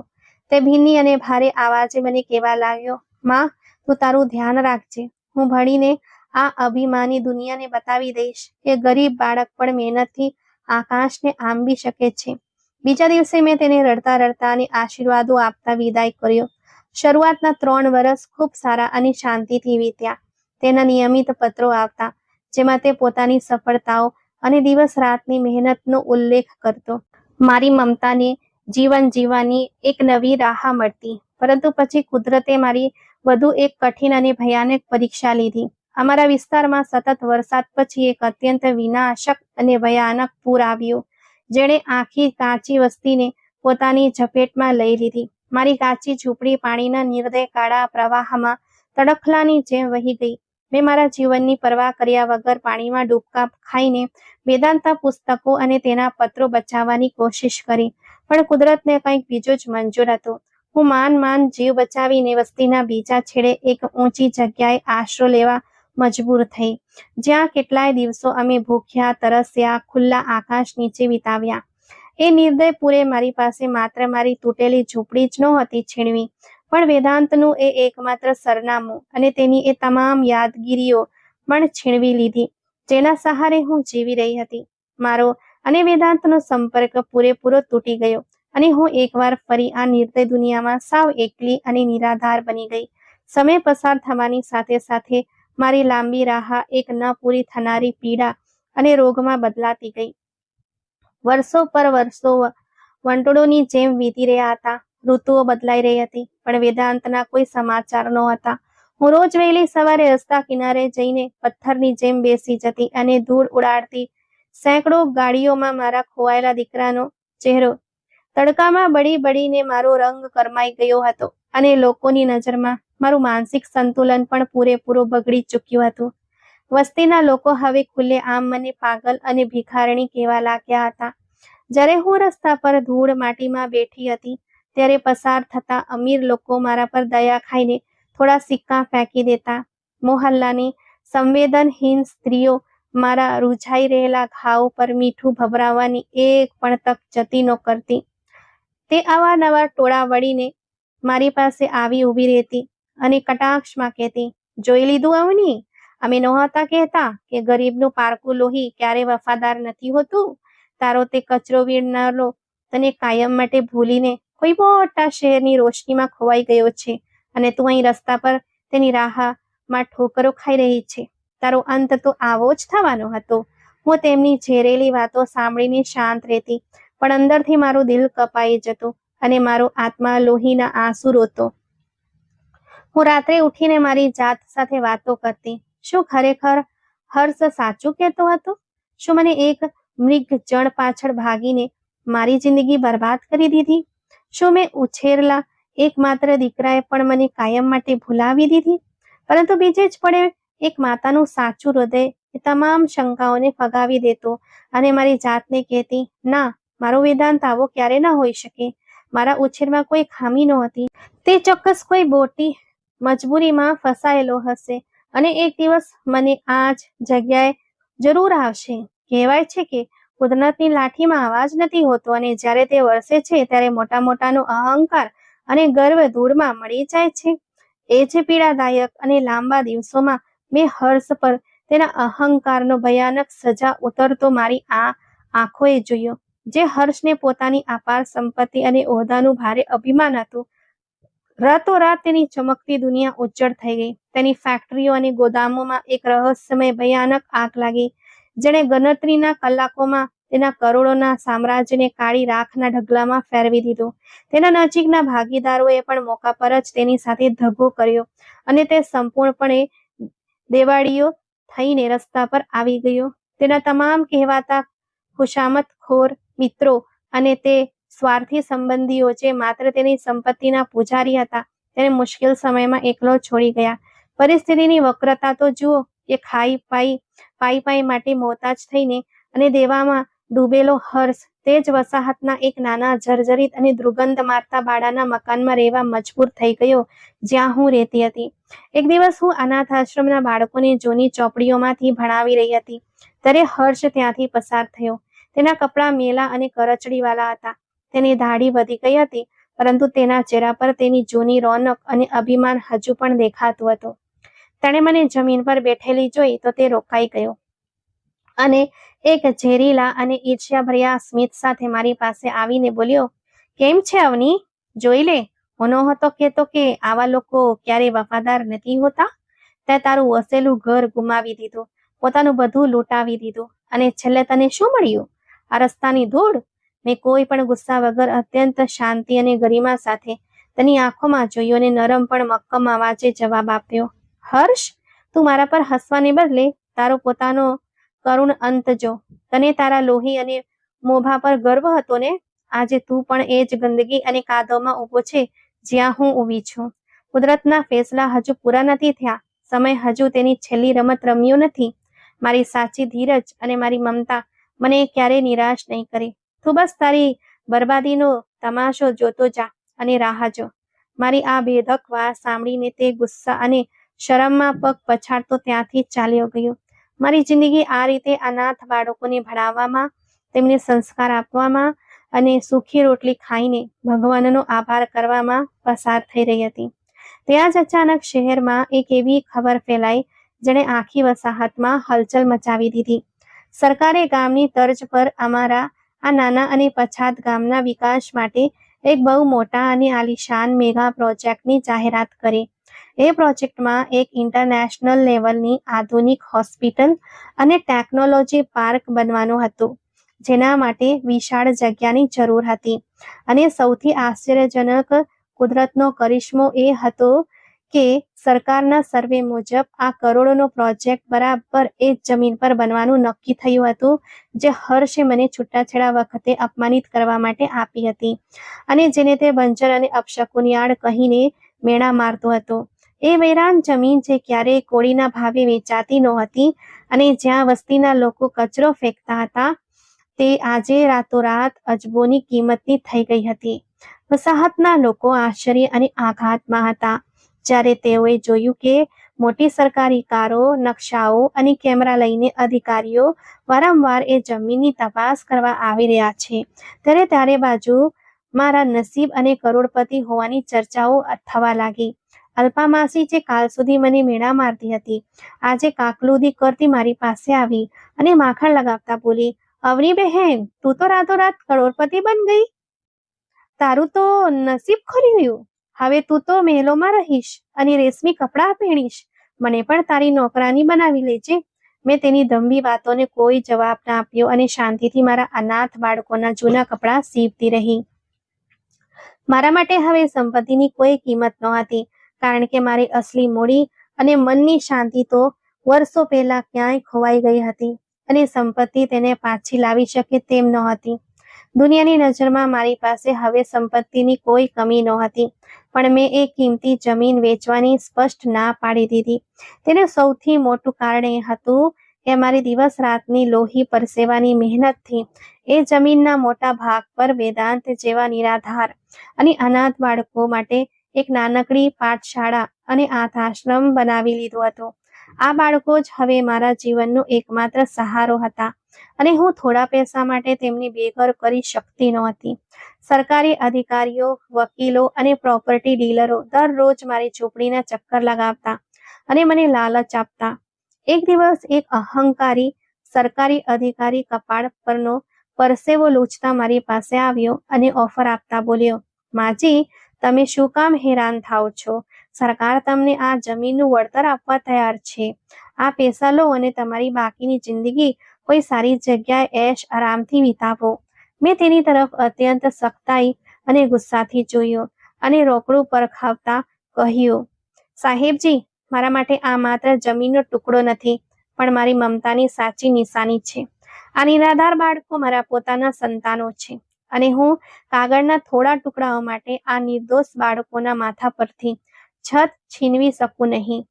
તે ભીની અને ભારે આવાજે મને કહેવા લાગ્યો, માં, તું તારું ધ્યાન રાખજે. હું ભણીને આ અભિમાની દુનિયાને બતાવી દઈશ કે ગરીબ બાળક પણ મહેનતથી આકાશને આંબી શકે છે. બીજા દિવસે મેં તેને રડતા રડતા અને આશીર્વાદો આપતા વિદાય કર્યો. શરૂઆતના 3 વર્ષ ખૂબ સારા અને શાંતિથી વીત્યા. તેના નિયમિત પત્રો આવતા, જેમાં તે પોતાની સફળતાઓ અને દિવસ રાતની મહેનતનો ઉલ્લેખ કરતો. મારી મમતાને જીવન જીવવાની એક નવી રાહ મળતી. પરંતુ પછી કુદરતે મારી વધુ એક કઠિન અને ભયાનક પરીક્ષા લીધી. અમારા વિસ્તારમાં સતત વરસાદ પછી એક અત્યંત વિનાશક અને ભયાનક પૂર આવ્યું, જેણે આખી કાચી વસ્તીને પોતાની ઝપેટમાં લઈ લીધી. મારી કાચી ઝૂંપડી પાણીના નિર્દય કાળા પ્રવાહમાં તડખલાની જેમ વહી ગઈ. મેં મારા જીવનની પરવા કર્યા વગર પાણીમાં ડૂબકા ખાઈને વેદાંતના પુસ્તકો અને તેના પત્રો બચાવવાની કોશિશ કરી, પણ કુદરતને કંઈક બીજું જ મંજૂર હતું. હું માંડ જીવ બચાવીને વસ્તીના બીજા છેડે એક ઊંચી જગ્યાએ આશરો લેવા મજબૂર થઈ, જ્યાં કેટલાય દિવસો અમે ભૂખ્યા તરસ્યા ખુલ્લા આકાશ નીચે વિતાવ્યા. એ નિર્દય પૂરે મારી પાસે માત્ર મારી તૂટેલી ઝૂંપડી જ નહોતી છીનવી, પણ વેદાંતનું એ એકમાત્ર સરનામું અને તેની એ તમામ યાદગીરીઓ પણ છીનવી લીધી, જેના સહારે હું જીવી રહી હતી. મારો અને વેદાંતનો સંપર્ક પૂરેપૂરો તૂટી ગયો અને હું એકવાર ફરી આ નિર્દય દુનિયામાં સાવ એકલી અને નિરાધાર બની ગઈ. સમય પસાર થવાની સાથે સાથે મારી લાંબી રાહ એક ન પૂરી થનારી પીડા અને રોગમાં બદલાતી ગઈ. વર્ષો પર વર્ષો વંટોળોની જેમ વીતી રહ્યા હતા. ઋતુઓ બદલાઈ રહી હતી, પણ વેદાંતના કોઈ સમાચાર નહોતા. હું રોજ વહેલી સવારે રસ્તા કિનારે જઈને પથ્થરની જેમ બેસી જતી અને ધૂળ ઉડાડતી સેંકડો ગાડીઓમાં મારા ખોવાયેલા દીકરાનો ચહેરો તડકામાં બળી બળીને મારો રંગ કરમાઈ ગયો હતો અને લોકોની નજરમાં મારું માનસિક સંતુલન પણ પૂરેપૂરું બગડી ચૂક્યું હતું. વસ્તીના લોકો હવે ખુલ્લેઆમ મને પાગલ અને ભિખારણી કહેવા લાગ્યા હતા. જ્યારે હું રસ્તા પર ધૂળ માટીમાં બેઠી હતી, ત્યારે પસાર થતા અમીર લોકો મારા પર દયા ખાઈને થોડા સિક્કા ફેંકી દેતા. મોહલ્લાની સંવેદનહીન સ્ત્રીઓ મારા રૂઝાઈ રહેલા ઘાવ પર મીઠું ભભરાવવાની એક પણ તક જતી ન કરતી. તે અવારનવાર ટોળા વળીને મારી પાસે આવી ઊભી રહેતી અને કટાક્ષમાં કહેતી, જોઈ લીધું અવની, અમે નહોતા કહેતા કે ગરીબનું પારકું લોહી ક્યારે વફાદાર નથી હોતું. તારો તે કચરો વીણનારો તને કાયમ માટે ભૂલીને કોઈ મોટા શહેરની રોશનીમાં ખોવાઈ ગયો છે અને તું અહીં રસ્તા પર તેની રાહમાં ઠોકરો ખાઈ રહી છે. તારો અંત તો આવો જ થવાનો હતો. હું તેમની ઝેરેલી વાતો સાંભળીને શાંત રહેતી, પણ અંદરથી મારું દિલ કપાઈ જતું અને મારો આત્મા લોહીના આંસુ રોતો. હું રાત્રે ઉઠીને મારી જાત સાથે વાતો કરતી. શું ખરેખર હર્ષ સાચું કહેતો હતો? શું મને એક મૃગ જણ પાછળ ભાગીને મારી જિંદગી બરબાદ કરી દીધી? શું મેં ઉછેરલા એકમાત્ર દીકરાએ પણ મને કાયમ માટે ભૂલાવી દીધી? પરંતુ બીજે જ પડે એક માતાનું સાચું હૃદય એ તમામ શંકાઓને ફગાવી દેતો અને મારી જાતને કહેતી, ના, મારો વેદાંત આવો ક્યારે ન હોઈ શકે. મારા ઉછેરમાં કોઈ ખામી નહોતી. તે ચોક્કસ કોઈ મોટી મજબૂરીમાં ફસાયેલો હશે અને એક દિવસ મને આ જ જગ્યાએ જરૂર આવશે. કહેવાય છે કે કુદરતની લાઠીમાં અવાજ નથી હોતો અને જ્યારે તે વરસે છે ત્યારે મોટા મોટાનો અહંકાર અને ગર્વ ધૂળમાં મળી જાય છે. એ જ પીડાદાયક અને લાંબા દિવસોમાં મેં હર્ષ પર તેના અહંકારનો ભયાનક સજા ઉતરતો મારી આ આંખોએ જોયો. જે હર્ષને પોતાની અપાર સંપત્તિ અને ઓહદાનું ભારે અભિમાન હતું, રાતોરાત તેની ચમકતી દુનિયા ઉજ્જડ થઈ ગઈ. તેની ફેક્ટરીઓ અને ગોદામોમાં એક રહસ્યમય ભયાનક આગ લાગી, જેણે ગણતરીના કલાકોમાં તેના કરોડોના સામ્રાજ્યને કાળી રાખના ઢગલામાં ફેરવી દીધું. તેના નજીકના ભાગીદારોએ પણ મોકા પર જ તેની સાથે દગો કર્યો અને તે સંપૂર્ણપણે દેવાળીઓ થઈને રસ્તા પર આવી ગયો. તેના તમામ કહેવાતા ખુશામતખોર મિત્રો અને તે સ્વાર્થી સંબંધીઓ જે માત્ર તેની સંપત્તિના પૂજારી હતા, તેને મુશ્કેલ સમયમાં એકલો છોડી ગયા. પરિસ્થિતિની વક્રતા તો જુઓ કે પાઈ માટે મોહતાજ થઈને અને દેવામાં ડૂબેલો હર્ષ તે જ વસાહતના એક નાના જર્જરિત અને દુર્ગંધ મારતા ભાડાના મકાનમાં રહેવા મજબૂર થઈ ગયો, જ્યાં હું રહેતી હતી. એક દિવસ હું અનાથ આશ્રમના બાળકોને જૂની ચોપડીઓમાંથી ભણાવી રહી હતી, ત્યારે હર્ષ ત્યાંથી પસાર થયો. તેના કપડાં મેલા અને કરચડીવાળા હતા. તેની દાઢી વધી ગઈ હતી, પરંતુ તેના ચહેરા પર તેની જૂની રોનક અને અભિમાન હજુ પણ દેખાતું હતું. તેણે મને જમીન પર બેઠેલી જોઈ તો તે રોકાઈ ગયો અને એક ઝેરીલા અને ઈર્ષ્યાભર્યા સ્મિત સાથે મારી પાસે આવીને બોલ્યો, કેમ છે અવની? જોઈ લે, હું નહોતો કહેતો કે આવા લોકો ક્યારેય વફાદાર નથી હોતા. તે તારું વસેલું ઘર ગુમાવી દીધું, પોતાનું બધું લૂંટાવી દીધું અને છેલ્લે તને શું મળ્યું? આ રસ્તાની ધૂળ. મેં કોઈ પણ ગુસ્સા વગર અત્યંત શાંતિ અને ગરિમા સાથે તેની આંખોમાં જોયું અને નરમ પણ મક્કમ અવાજે જવાબ આપ્યો, હર્ષ, તું મારા પર હસવાને બદલે તારો પોતાનો કરુણ અંત જો. તને તારા લોહી અને મોભા પર ગર્વ હતો ને? આજે તું પણ એ જ ગંદકી અને કાદવમાં ઊભો છે જ્યાં હું ઊભી છું. કુદરતના ફેસલા હજુ પૂરા નથી થયા. સમય હજુ તેની છેલ્લી રમત રમ્યો નથી. મારી સાચી ધીરજ અને મારી મમતા મને ક્યારેય નિરાશ નહીં કરે. તું બસ તારી બરબાદીનો તમાશો જોતો જા અને રાહ જો. મારી આ બેધક વાત સાંભળીને તે ગુસ્સા અને શરમમાં પગ પછાડતો ત્યાંથી ચાલ્યો ગયો. મારી જિંદગી આ રીતે અનાથ બાળકોને ભણાવવામાં, તેમને સંસ્કાર આપવામાં અને સૂકી રોટલી ખાઈને ભગવાનનો આભાર કરવામાં પસાર થઈ રહી હતી. ત્યાં જ અચાનક શહેરમાં એક એવી ખબર ફેલાઈ જેણે આખી વસાહતમાં હલચલ મચાવી દીધી. સરકારે ગામની તર્જ પર અમારા આ નાના અને પછાત ગામના વિકાસ માટે એક બહુ મોટા અને આલિશાન મેગા પ્રોજેક્ટની જાહેરાત કરી. એ પ્રોજેક્ટમાં એક ઇન્ટરનેશનલ લેવલની આધુનિક હોસ્પિટલ અને ટેકનોલોજી પાર્ક બનવાનું હતું, જેના માટે વિશાળ જગ્યાની જરૂર હતી. અને સૌથી આશ્ચર્યજનક કુદરતનો કરિશ્મો એ હતો કે સરકારના સર્વે મુજબ આ કરોડોનો પ્રોજેક્ટ બરાબર એ જ જમીન પર બનવાનું નક્કી થયું હતું જે હર્ષે મને છૂટાછેડા વખતે અપમાનિત કરવા માટે આપી હતી, અને જેને તે બંજર અને અપશકુનિયાળ કહીને મેણા મારતો હતો. એ વેરાન જમીન જે ક્યારેય કોળીના ભાવે વેચાતી નહોતી અને જ્યાં વસ્તીના લોકો કચરો ફેંકતા હતા, તે આજે રાતોરાત અજબોની કિંમતની થઈ ગઈ હતી. વસાહતના લોકો આશ્ચર્ય અને આઘાતમાં હતા જ્યારે તેઓએ જોયું કે મોટી સરકારી કારો, નકશાઓ અને કેમેરા લઈને અધિકારીઓ વારંવાર એ જમીનની તપાસ કરવા આવી રહ્યા છે. ત્યારે બાજુ મારા નસીબ અને કરોડપતિ હોવાની ચર્ચાઓ થવા લાગી. અલ્પામાસી જે કાલ સુધી મને મેણા મારતી હતી, આજે કાકલુદી કરતી મારી પાસે આવી અને માખણ લગાવતા બોલી, અવની બહેન, તું તો રાતોરાત કરોડપતિ બન ગઈ. તારું તો નસીબ ખુલી ગયું. હવે તું તો મહેલોમાં રહીશ અને રેશમી કપડાં પહેરીશ. મને પણ તારી નોકરાની બનાવી લેજે. મેં તેની દંભી વાતોને કોઈ જવાબ ના આપ્યો અને શાંતિથી મારા અનાથ બાળકોના જૂના કપડાં સીવતી રહી. મારા માટે હવે સંપત્તિની કોઈ કિંમત નહોતી, કારણ કે મારી અસલી મૂડી અને મનની શાંતિ તો વર્ષો પહેલા ક્યાંય ખોવાઈ ગઈ હતી અને સંપત્તિ તેને પાછી લાવી શકે તેમ નહોતી. દુનિયાની નજરમાં મારી પાસે હવે સંપત્તિની કોઈ કમી નહોતી, પણ મેં એ કિંમતી જમીન વેચવાની સ્પષ્ટ ના પાડી દીધી. તેનું સૌથી મોટું કારણ એ હતું કે મારી દિવસ રાતની લોહી પરસેવાની મહેનતથી એ જમીનના મોટા ભાગ પર વેદાંત જેવા નિરાધાર અને અનાથ બાળકો માટે એક નાનકડી પાઠશાળા અને અનાથાશ્રમ બનાવી લીધું હતું. આ બાળકો જ હવે મારા જીવનનો એકમાત્ર સહારો હતા અને હું થોડા પૈસા માટે તેમની બેઘર કરી શકતી નહોતી. સરકારી અધિકારીઓ, વકીલો અને પ્રોપર્ટી ડીલરો દરરોજ મારી ઝૂંપડીના ચક્કર લગાવતા અને મને લાલચ આપતા. એક દિવસ એક અહંકારી સરકારી અધિકારી કપાળ પરનો પરસેવો લૂછતા મારી પાસે આવ્યો અને ઓફર આપતા બોલ્યો, માજી, તમે શું કામ હેરાન થાઓ છો? સરકાર તમને આ જમીનનું વળતર આપવા તૈયાર છે. આ પૈસા લો અને તમારી બાકીની જિંદગી કોઈ સારી જગ્યાએ એશ આરામથી વિતાવો. મેં તેની તરફ અત્યંત સખ્તાઈ અને ગુસ્સાથી જોયો અને રોકડું પરખાવતા કહ્યું, સાહેબજી, મારા માટે આ માત્ર જમીનનો ટુકડો નથી, પણ મારી મમતાની સાચી નિશાની છે. આ નિરાધાર બાળકો મારા પોતાના સંતાનો છે અને હું કાગળના થોડા ટુકડાઓ માટે આ નિર્દોષ બાળકોના માથા પરથી છત છીનવી શકું નહીં.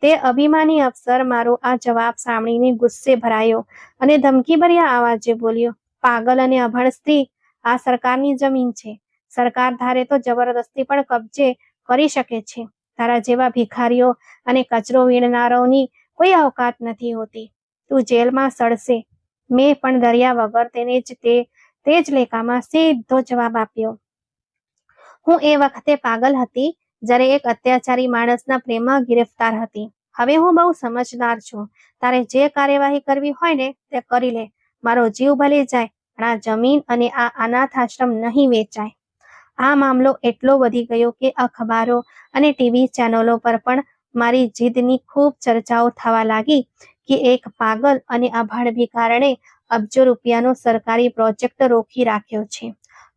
તે અભિમાની અફસર મારો આ જવાબ સાંભળીને ગુસ્સે ભરાયો અને ધમકીભર્યા આવાજે બોલ્યો, પાગલ અને અભણ સ્ત્રી, આ સરકારની જમીન છે. સરકાર ધારે તો જબરદસ્તી પણ કબજે કરી શકે છે. તારા જેવા ભિખારીઓ અને કચરો વીણનારાઓની કોઈ અવકાત નથી હોતી. તું જેલમાં સડશે. મેં પણ દરિયા વગર તેને તે જ લેખામાં સીધો જવાબ આપ્યો. હું એ વખતે પાગલ હતી જ્યારે એક અત્યાચારી માણસના પ્રેમમાં ગિરફ્તાર હતી. હવે હું બહુ સમજદાર છું. તારે જે કાર્યવાહી કરવી હોય ને તે કરી લે. મારો જીવ ભલે જાય, પણ આ જમીન અને આ અનાથ આશ્રમ નહીં વેચાય. આ મામલો એટલો વધી ગયો કે અખબારો અને ટીવી ચેનલો પર પણ મારી જીદની ખૂબ ચર્ચાઓ થવા લાગી કે એક પાગલ અને અભણ ભિખારણે અબજો રૂપિયાનો સરકારી પ્રોજેક્ટ રોકી રાખ્યો છે.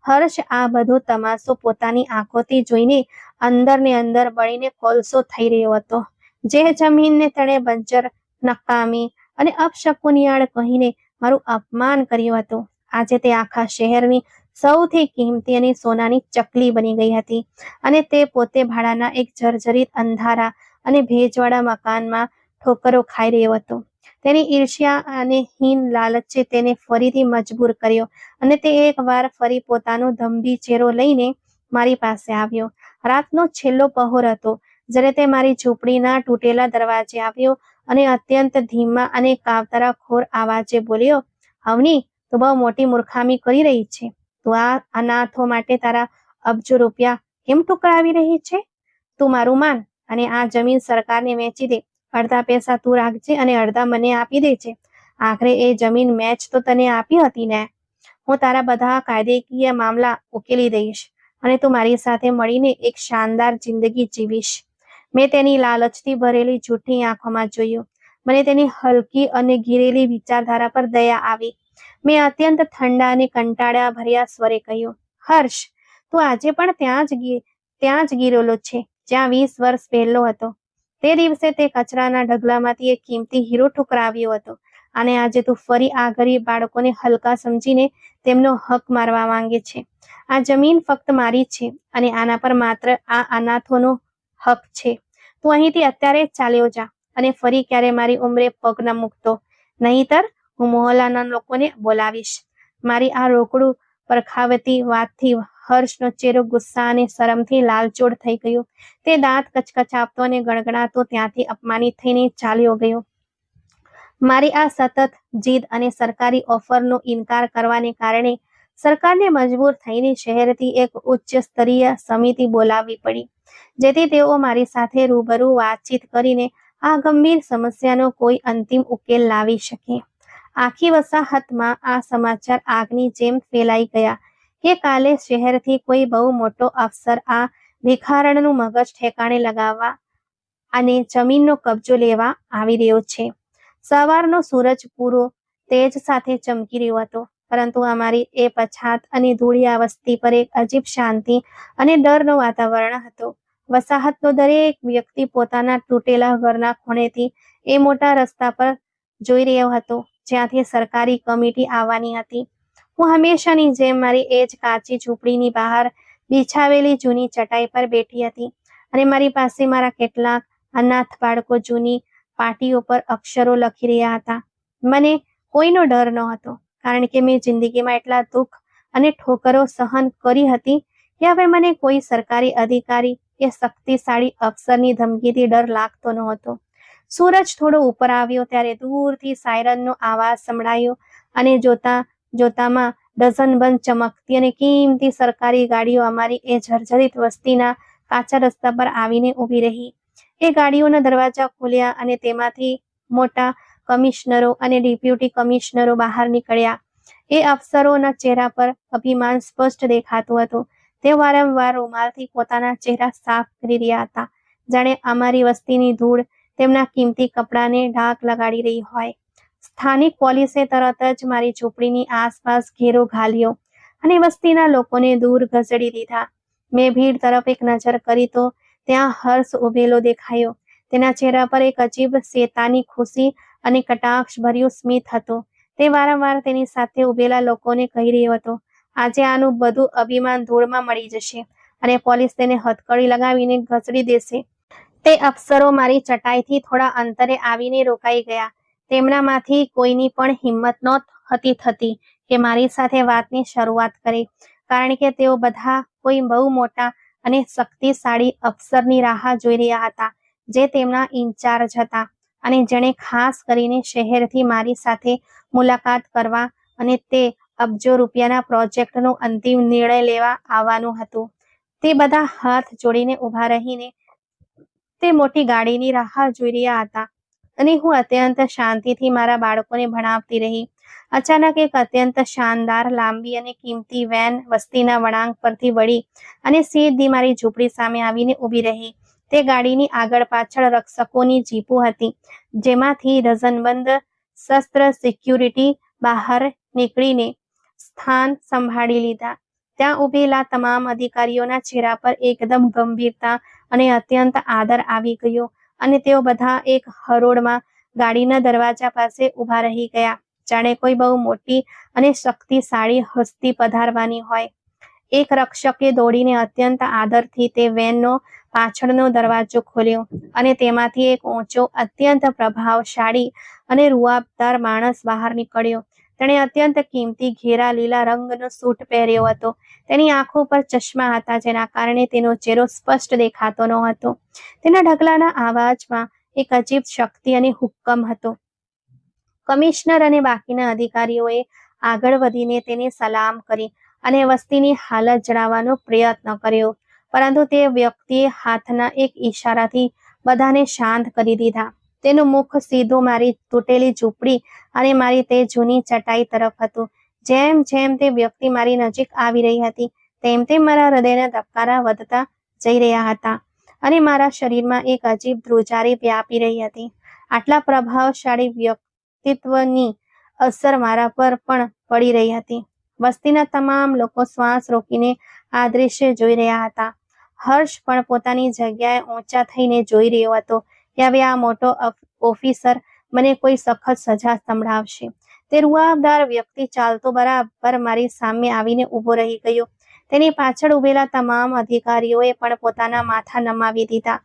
હર્ષ આ બધો તમાશો પોતાની આંખોથી જોઈને અંદર ને અંદર બળીને કોલસો થઈ રહ્યો હતો. જે જમીનને તેણે બંજર, નકામી અને અપશકુનિયાળ કહીને મારું અપમાન કર્યું હતું, આજે તે આખા શહેરની સૌથી કિંમતી અને સોનાની ચકલી બની ગઈ હતી અને તે પોતે ભાડાના એક જર્જરિત અંધારા અને ભેજવાળા મકાનમાં ઠોકરો ખાઈ રહ્યો હતો. તેની ઈર્ષ્યા અને હીન લાલચે તેને ફરીથી મજબૂર કર્યો અને તે એકવાર ફરી પોતાનો દંભી ચહેરો લઈને મારી પાસે આવ્યો. રાતનો છેલ્લો પહોર હતો જ્યારે તે મારી ઝૂંપડીના તૂટેલા દરવાજે આવ્યો અને અત્યંત ધીમા અને કાવતરાખોર આવાજે બોલ્યો, અવની, તું બહુ મોટી મૂર્ખામી કરી રહી છે. તું આ અનાથો માટે તારા અબજો રૂપિયા કેમ ટુકડાવી રહી છે? તું મારું માન અને આ જમીન સરકારને વેચી દે. અડધા પૈસા તું રાખજે અને અડધા મને આપી દેજે. આખરે એ જમીન મેં જ તો તને આપી હતી ને. હું તારા બધા કાયદેકીય મામલા ઉકેલી દઈશ અને તું મારી સાથે મળીને એક શાનદાર જિંદગી જીવીશ. મેં તેની લાલચથી ભરેલી જૂઠી આંખોમાં જોયું. મને તેની હલકી અને ઘીરેલી વિચારધારા પર દયા આવી. મેં અત્યંત ઠંડા અને કંટાળા ભર્યા સ્વરે કહ્યું, હર્ષ, તું આજે પણ ત્યાં જ ગીરેલો છે જ્યાં 20 વર્ષ પહેલો હતો. તે દિવસે તે કચરાના ઢગલામાંથી એક કિંમતી હીરો ઠુકરાવ્યો હતો, અને આજે તું ફરી આ ગરીબ બાળકોને હલકા સમજીને તેમનો હક મારવા માંગે છે. આ જમીન ફક્ત મારી છે, અને આના પર માત્ર આ અનાથોનો હક છે. તું અહીંથી અત્યારે જ ચાલ્યો જા, અને ફરી ક્યારે મારી ઉંમરે પગ ન મૂકતો, નહીંતર હું મોહલ્લાના લોકોને બોલાવીશ. મારી આ રોકડું પરખાવતી વાતથી હર્ષનો ચહેરો ગુસ્સા અને શરમથી લાલચોળ થઈ ગયો. તે દાંત કચકચાવતો અને ગણગણાતો ત્યાંથી અપમાનિત થઈને ચાલ્યો ગયો. મારી આ સતત જીદ અને સરકારી ઓફરનો ઇનકાર કરવાને કારણે સરકારને મજબૂર થઈને શહેરથી એક ઉચ્ચ સ્તરીય સમિતિ બોલાવવી પડી, જેથી તેઓ મારી સાથે રૂબરૂ વાતચીત કરીને આ ગંભીર સમસ્યાનો કોઈ અંતિમ ઉકેલ લાવી શકે. આખી વસાહતમાં આ સમાચાર આગની જેમ ફેલાઈ ગયા કે કાલે શહેરથી કોઈ બહુ મોટો અફસર આ ભિખારણનું મગજ ઠેકાણે લગાવવા અને જમીનનો કબજો લેવા આવી રહ્યો છે. સવારનો સૂરજ પૂરો તેજ સાથે ચમકી રહ્યો હતો, પરંતુ અમારી એ પછાત અને ધૂળિયા વસ્તી પર એક અજીબ શાંતિ અને ડરનો વાતાવરણ હતો. વસાહતનો દરેક વ્યક્તિ પોતાના તૂટેલા ઘરના ખૂણેથી એ મોટા રસ્તા પર જોઈ રહ્યો હતો જ્યાંથી સરકારી કમિટી આવવાની હતી. હું હંમેશાની જેમ મારી એ જ કાચી ઝૂંપડીની બહાર બિછાવેલી જૂની ચટાઈ પર બેઠી હતી, અને મારી પાસે મારા કેટલાક અનાથ બાળકો જૂની પાટીઓ પર અક્ષરો લખી રહ્યા હતા. મને કોઈનો ડર નહોતો, કારણ કે મેં જિંદગીમાં એટલા દુઃખ અને ઠોકરો સહન કરી હતી કે હવે મને કોઈ સરકારી અધિકારી કે શક્તિશાળી અફસરની ધમકીથી ડર લાગતો નહોતો. સૂરજ થોડો ઉપર આવ્યો ત્યારે દૂરથી સાયરનનો અવાજ સંભળાયો, અને જોતામાં ડઝનબંધ ચમકતી અને કિંમતી સરકારી ગાડીઓ અમારી એ જર્જરિત વસ્તીના કાચા રસ્તા પર આવીને ઊભી રહી. એ ગાડીઓના દરવાજા ખુલ્યા અને તેમાંથી મોટા કમિશનરો અને ડેપ્યુટી કમિશનરો બહાર નીકળ્યા. એ અફસરોના ચહેરા પર અભિમાન સ્પષ્ટ દેખાતું હતું. તે વારંવાર રૂમાલથી પોતાના ચહેરા સાફ કરી રહ્યા હતા, જાણે અમારી વસ્તીની ધૂળ તેમના કિંમતી કપડાને ડાઘ લગાડી રહી હોય. સ્થાનિક પોલીસે તરત જ મારી ઝૂંપડીની આસપાસ ઘેરો ઘાલ્યો અને વસ્તીના લોકોને દૂર ઘસેડી દીધા. મેં ભીડ તરફ એક નજર કરી તો ત્યાં હર્ષ ઉભેલો દેખાયો. તેના ચહેરા પર એક અજીબ શેતાની ખુશી અને કટાક્ષભર્યું સ્મિત હતું. તે વારંવાર તેની સાથે ઉભેલા લોકોને કહી રહ્યો હતો, આજે આનું બધું અભિમાન ધૂળમાં મળી જશે, અને પોલીસ તેને હથકડી લગાવીને ઘસડી દેશે. તે અફસરો મારી ચટાઈથી થોડા અંતરે આવીને રોકાઈ ગયા. તેમનામાંથી કોઈની પણ હિંમત નહોતી થતી કે મારી સાથે વાતની શરૂઆત કરે, કારણ કે તેઓ બધા કોઈ બહુ મોટા અને શક્તિશાળી અફસરની રાહ જોઈ રહ્યા હતા, જે તેમના ઇન્ચાર્જ હતા, અને જેણે ખાસ કરીને શહેરથી મારી સાથે મુલાકાત કરવા અને તે અબજો રૂપિયાના પ્રોજેક્ટનો અંતિમ નિર્ણય લેવા આવવાનું હતું. તે બધા હાથ જોડીને ઊભા રહીને તે મોટી ગાડીની રાહ જોઈ રહ્યા હતા, અને હું અત્યંત શાંતિથી મારા બાળકોને ભણાવતી રહી. અચાનક એક અત્યંત શાનદાર, લાંબી અને કિંમતી વેન વસ્તીના વળાંક પરથી વળી અને સીધી મારી ઝૂંપડી સામે આવીને ઊભી રહી. તે ગાડીની આગળ પાછળ રક્ષકોની જીપો હતી, જેમાંથી ડઝનબંધ શસ્ત્ર સિક્યુરિટી બહાર નીકળીને સ્થાન સંભાળી લીધા. ત્યાં ઊભેલા તમામ અધિકારીઓના ચહેરા પર એકદમ ગંભીરતા અને અત્યંત આદર આવી ગયો, અને તેઓ બધા એક હરોળમાં ગાડીના દરવાજા પાસે ઊભા રહી ગયા, જાણે કોઈ બહુ મોટી અને શક્તિશાળી હસ્તી પધારવાની હોય. એક રક્ષકે દોડીને અત્યંત આદરથી તે વેનનો પાછળનો દરવાજો ખોલ્યો, અને તેમાંથી એક ઊંચો, અત્યંત પ્રભાવશાળી અને રૂઆબદાર માણસ બહાર નીકળ્યો. તેણે અત્યંત કિંમતી ઘેરા લીલા રંગનો સૂટ પહેર્યો હતો. તેની આંખો પર ચશ્મા હતા, જેના કારણે તેનો ચહેરો સ્પષ્ટ દેખાતો ન હતો. તેના ઢગલાના અવાજમાં એક અજીબ શક્તિ અને હુક્કમ હતો. કમિશનર અને બાકીના અધિકારીઓએ આગળ વધીને તેને સલામ કરી અને વસ્તીની હાલત જણાવવાનો પ્રયત્ન કર્યો, પરંતુ તે વ્યક્તિએ હાથના એક ઈશારાથી બધાને શાંત કરી દીધા. તેનું મુખ સીધું મારી તૂટેલી ઝૂંપડી અને મારી તે જૂની ચટાઈ તરફ હતું. જેમ જેમ તે વ્યક્તિ મારી નજીક આવી રહી હતી, તેમ તેમ મારા હૃદયના ધબકારા વધતા જઈ રહ્યા હતા. અને મારા શરીરમાં એક અજીબ ધ્રુજારી વ્યાપી રહી હતી. આટલા પ્રભાવશાળી વ્યક્તિત્વની અસર મારા પર પણ પડી રહી હતી. વસ્તીના તમામ લોકો શ્વાસ રોકીને આ દ્રશ્ય જોઈ રહ્યા હતા. હર્ષ પણ પોતાની જગ્યાએ ઊંચા થઈને જોઈ રહ્યો હતો કે હવે આ મોટો ઓફિસર મને કોઈ સખત સજા સંભળાવશે. તે રૂઆબદાર વ્યક્તિ ચાલતો બરાબર મારી સામે આવીને ઊભો રહી ગયો. તેની પાછળ ઉભેલા તમામ અધિકારીઓએ પણ પોતાના માથા નમાવી દીધા.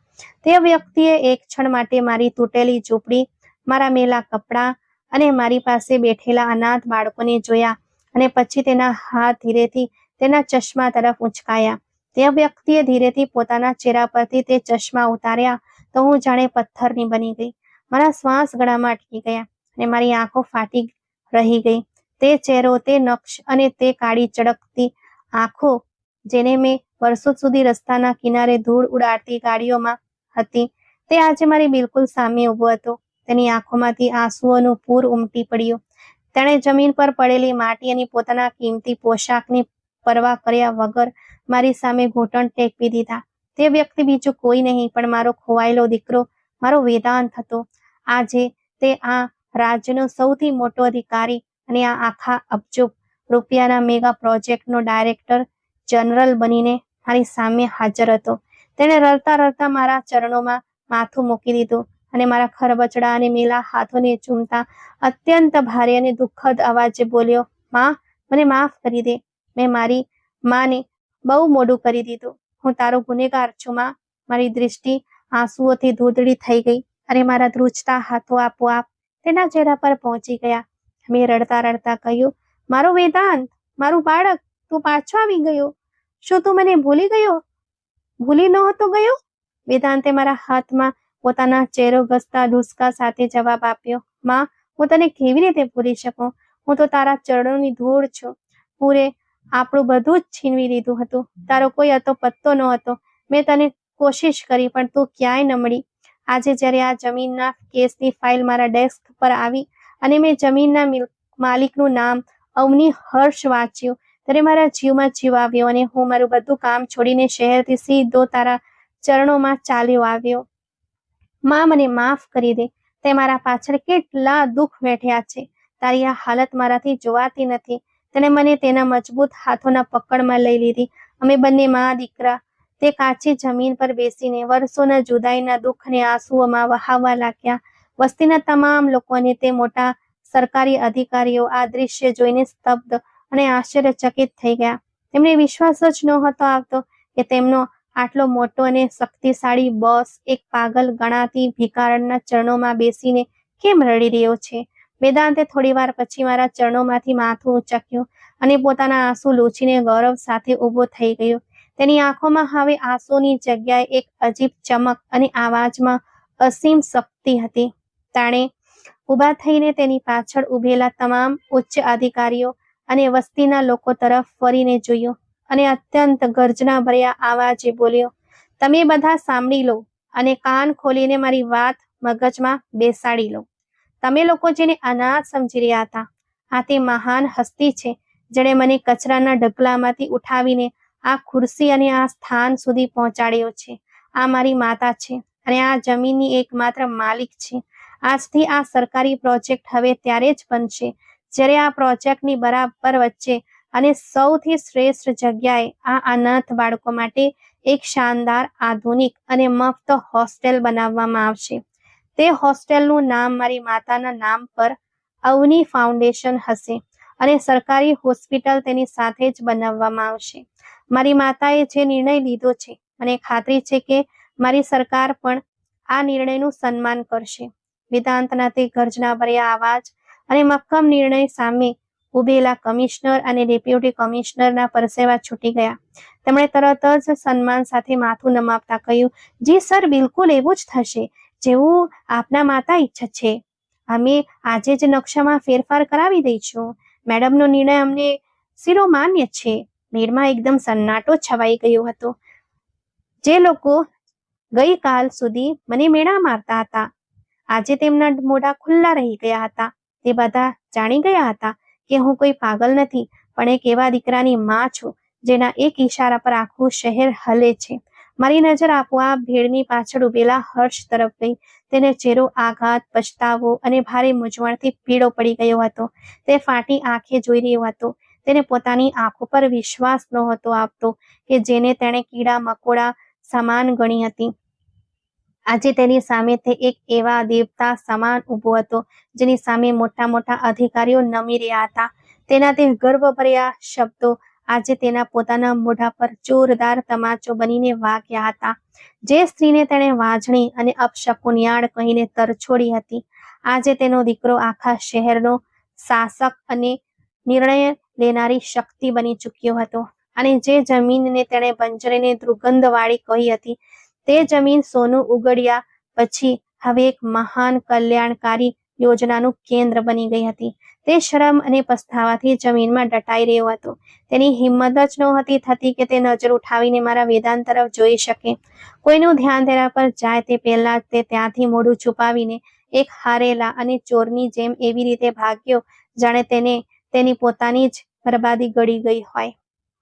તે વ્યક્તિએ એક ક્ષણ માટે મારી તૂટેલી ઝૂંપડી, મારા મેલા કપડાં અને મારી પાસે બેઠેલા અનાથ બાળકોને જોયા અને પછી તેના હાથ ધીરેથી તેના ચશ્મા તરફ ઉંચકાયા. તે વ્યક્તિએ ધીરેથી પોતાના ચહેરા પરથી તે ચશ્મા ઉતાર્યા તો હું જાણે પથ્થરની બની ગઈ. મારા શ્વાસ ગળામાં અટકી ગયા અને મારી આંખો ફાટી રહી ગઈ. તે ચહેરો, તે નક્ષ અને તે કાળી ચળકતી આંખો જેને મેં વર્ષો સુધી રસ્તાના કિનારે ધૂળ ઉડાડતી ગાડીઓમાં હતી, તે આજે મારી બિલકુલ સામે ઊભો હતો. તેની આંખોમાંથી આંસુઓનું પૂર ઉમટી પડ્યું. તેણે જમીન પર પડેલી માટી અને પોતાના કિંમતી પોશાકની પરવા કર્યા વગર મારી સામે ઘૂંટણ ટેકવી દીધા. તે વ્યક્તિ બીજું કોઈ નહીં પણ મારો ખોવાયેલો દીકરો, મારો વેદાંત હતો. આજે તે આ રાજ્યનો સૌથી મોટો અધિકારી અને આ આખા અબજો રૂપિયાના મેગા પ્રોજેક્ટનો ડાયરેક્ટર જનરલ બનીને મારી સામે હાજર હતો. તેણે રડતા રડતા મારા ચરણોમાં માથું મૂકી દીધું અને મારા ખરબચડા અને મેલા હાથોને ચૂમતા અત્યંત ભારે અને દુઃખદ અવાજે બોલ્યો, માં, મને માફ કરી દે. મેં મારી માને બહુ મોડું કરી દીધું. હું તારો ગુનેગાર છું માં. મારી દૃષ્ટિ આંસુઓથી ધૂંધળી થઈ ગઈ અને મારા ધ્રુજતા હાથો આપોઆપ તેના ચહેરા પર પહોંચી ગયા. મેં રડતા રડતા કહ્યું, મારો વેદાંત, મારું બાળક, તું પાછો આવી ગયો. શું તું મને ભૂલી ગયો? ભૂલી નહોતો ગયો? વેદાંતે મારા હાથમાં પોતાના ચહેરો ઘસતા ડુસકા સાથે જવાબ આપ્યો, માં, હું તને કેવી રીતે ભૂલી શકું? હું તો તારા ચરણોની ધૂળ છું. પૂરે આપણું બધું જ છીનવી લીધું હતું. તારો કોઈ હતો પત્તો ન હતો. મેં તને કોશિશ કરી પણ તું ક્યાંય ન મળી. આજે જ્યારે આ જમીનના કેસની ફાઇલ મારા ડેસ્ક પર આવી અને મેં જમીનના માલિકનું નામ અવની હર્ષ વાંચ્યું ત્યારે મારા જીવમાં જીવ આવ્યો અને હું મારું બધું કામ છોડીને શહેરથી સીધો તારા ચરણોમાં ચાલ્યો આવ્યો. માં, મને માફ કરી દે. તે મારા પાછળ કેટલા દુઃખ વેઠ્યા છે. તારી આ હાલત મારાથી જોવાતી નથી. તેણે મને તેના મજબૂત હાથોના પકડમાં લઈ લીધી. અમે બંને માં દીકરા તે કાચી જમીન પર બેસીને વર્ષોના જુદાઈના દુઃખને આંસુઓમાં વહાવવા લાગ્યા. વસ્તીના તમામ લોકો અને તે મોટા સરકારી અધિકારીઓ આ દૃશ્ય જોઈને સ્તબ્ધ અને આશ્ચર્યચકિત થઈ ગયા. તેમને વિશ્વાસ જ નહોતો આવતો કે તેમનો આટલો મોટો અને શક્તિશાળી બોસ એક પાગલ ગણાતી ભિખારણના ચરણોમાં બેસીને કેમ રડી રહ્યો છે. વેદાંતે થોડીવાર પછી મારા ચરણોમાંથી માથું ઉંચક્યું અને પોતાના આંસુ લૂછીને ગૌરવ સાથે ઊભો થઈ ગયો. તેની આંખોમાં હવે આંસુની જગ્યાએ એક અજીબ ચમક અને આવાજમાં અસીમ શક્તિ હતી. તેણે ઊભા થઈને તેની પાછળ ઊભેલા તમામ ઉચ્ચ અધિકારીઓ અને વસ્તીના લોકો તરફ ફરીને જોયું અને અત્યંત ગર્જના ભર્યા આવાજે બોલ્યો, તમે બધા સાંભળી લો અને કાન ખોલીને મારી વાત મગજમાં બેસાડી લો. તમે લોકો જેને અનાથ સમજી રહ્યા હતા, આ તે મહાન હસ્તી છે જેણે મને કચરાના ઢગલામાંથી ઉઠાવીને આ ખુરશી અને આ સ્થાન સુધી પહોંચાડ્યો છે. આ મારી માતા છે અને આ જમીનની એકમાત્ર માલિક છે. આજથી આ સરકારી પ્રોજેક્ટ હવે ત્યારે જ બનશે જ્યારે આ પ્રોજેક્ટની બરાબર વચ્ચે અને સૌથી શ્રેષ્ઠ જગ્યાએ આ અનાથ બાળકો માટે એક શાનદાર, આધુનિક અને મફત હોસ્ટેલ બનાવવામાં આવશે. તે હોસ્ટેલનું નામ મારી માતાના નામ પર અવની ફાઉન્ડેશન હશે અને સરકારી હોસ્પિટલ તેની સાથે જ બનાવવામાં આવશે. મારી માતાએ જે નિર્ણય લીધો છે, મને ખાતરી છે કે મારી સરકાર પણ આ નિર્ણયનું સન્માન કરશે. વેદાંતના તે ગર્જનાભર્યા અવાજ અને મક્કમ નિર્ણય સામે ઉભેલા કમિશનર અને ડેપ્યુટી કમિશનરના પરસેવા છૂટી ગયા. તેમણે તરત જ સન્માન સાથે માથું નમાવતા કહ્યું, જી સર, બિલકુલ એવું જ થશે જેવું આપના માતા ઈચ્છે છે. અમે આજે જ નકશામાં ફેરફાર કરાવી દઈશું. મેડમનો નિર્ણય અમને શિરોમાન્ય છે. મેળમાં એકદમ સન્નાટો છવાઈ ગયો હતો. જે લોકો ગઈકાલ સુધી મને મેળા મારતા હતા, આજે તેમના મોઢા ખુલ્લા રહી ગયા હતા. તે બધા જાણી ગયા હતા કે હું કોઈ પાગલ નથી, પણ એક એવા દીકરાની માં છું જેના એક ઈશારા પર આખું શહેર હલે છે. મારી નજર આપોઆપ ભેડની પાછળ ઉભેલા હર્ષ તરફ ગઈ. તેને ચહેરો આઘાત, પછતાવો અને ભારે મૂંઝવણથી પીળો પડી ગયો હતો. તે ફાટી આંખે જોઈ રહ્યો હતો. તેને પોતાની આંખો પર વિશ્વાસ નહોતો આવતો કે જેને તેણે કીડા મકોડા સમાન ગણી હતી, આજે તેની સામે તે એક એવા દેવતા સમાન ઊભો હતો જેની સામે મોટા મોટા અધિકારીઓ નમી રહ્યા હતા. તેના તે ગર્વભર્યા શબ્દો આજે તેના પોતાના મોઢા પર જોરદાર તમાચો બનીને વાગ્યા હતા. જે સ્ત્રીને તેણે વાજણી અને અપશકુનિયાળ કહીને તરછોડી હતી, આજે તેનો દીકરો આખા શહેરનો શાસક અને નિર્ણય લેનારી શક્તિ બની ચૂક્યો હતો. અને જે જમીનને તેણે બંજરીને દુર્ગંધવાળી કહી હતી, તે જમીન સોનું ઉગડ્યા પછી હવે એક મહાન કલ્યાણકારી યોજનાનું કેન્દ્ર બની ગઈ હતી. તે શરમ અને પસ્તાવાથી જમીનમાં દટાઈ રહ્યો હતો. તેની હિંમત જ નહોતી થતી કે તે નજર ઉઠાવીને મારા વેદાંત તરફ જોઈ શકે. કોઈનું ધ્યાન તેના પર જાય તે પહેલા તે ત્યાંથી મોઢું છુપાવીને એક હારેલા અને ચોરની જેમ એવી રીતે ભાગ્યો જાણે તેની પોતાની જ બરબાદી ગળી ગઈ હોય.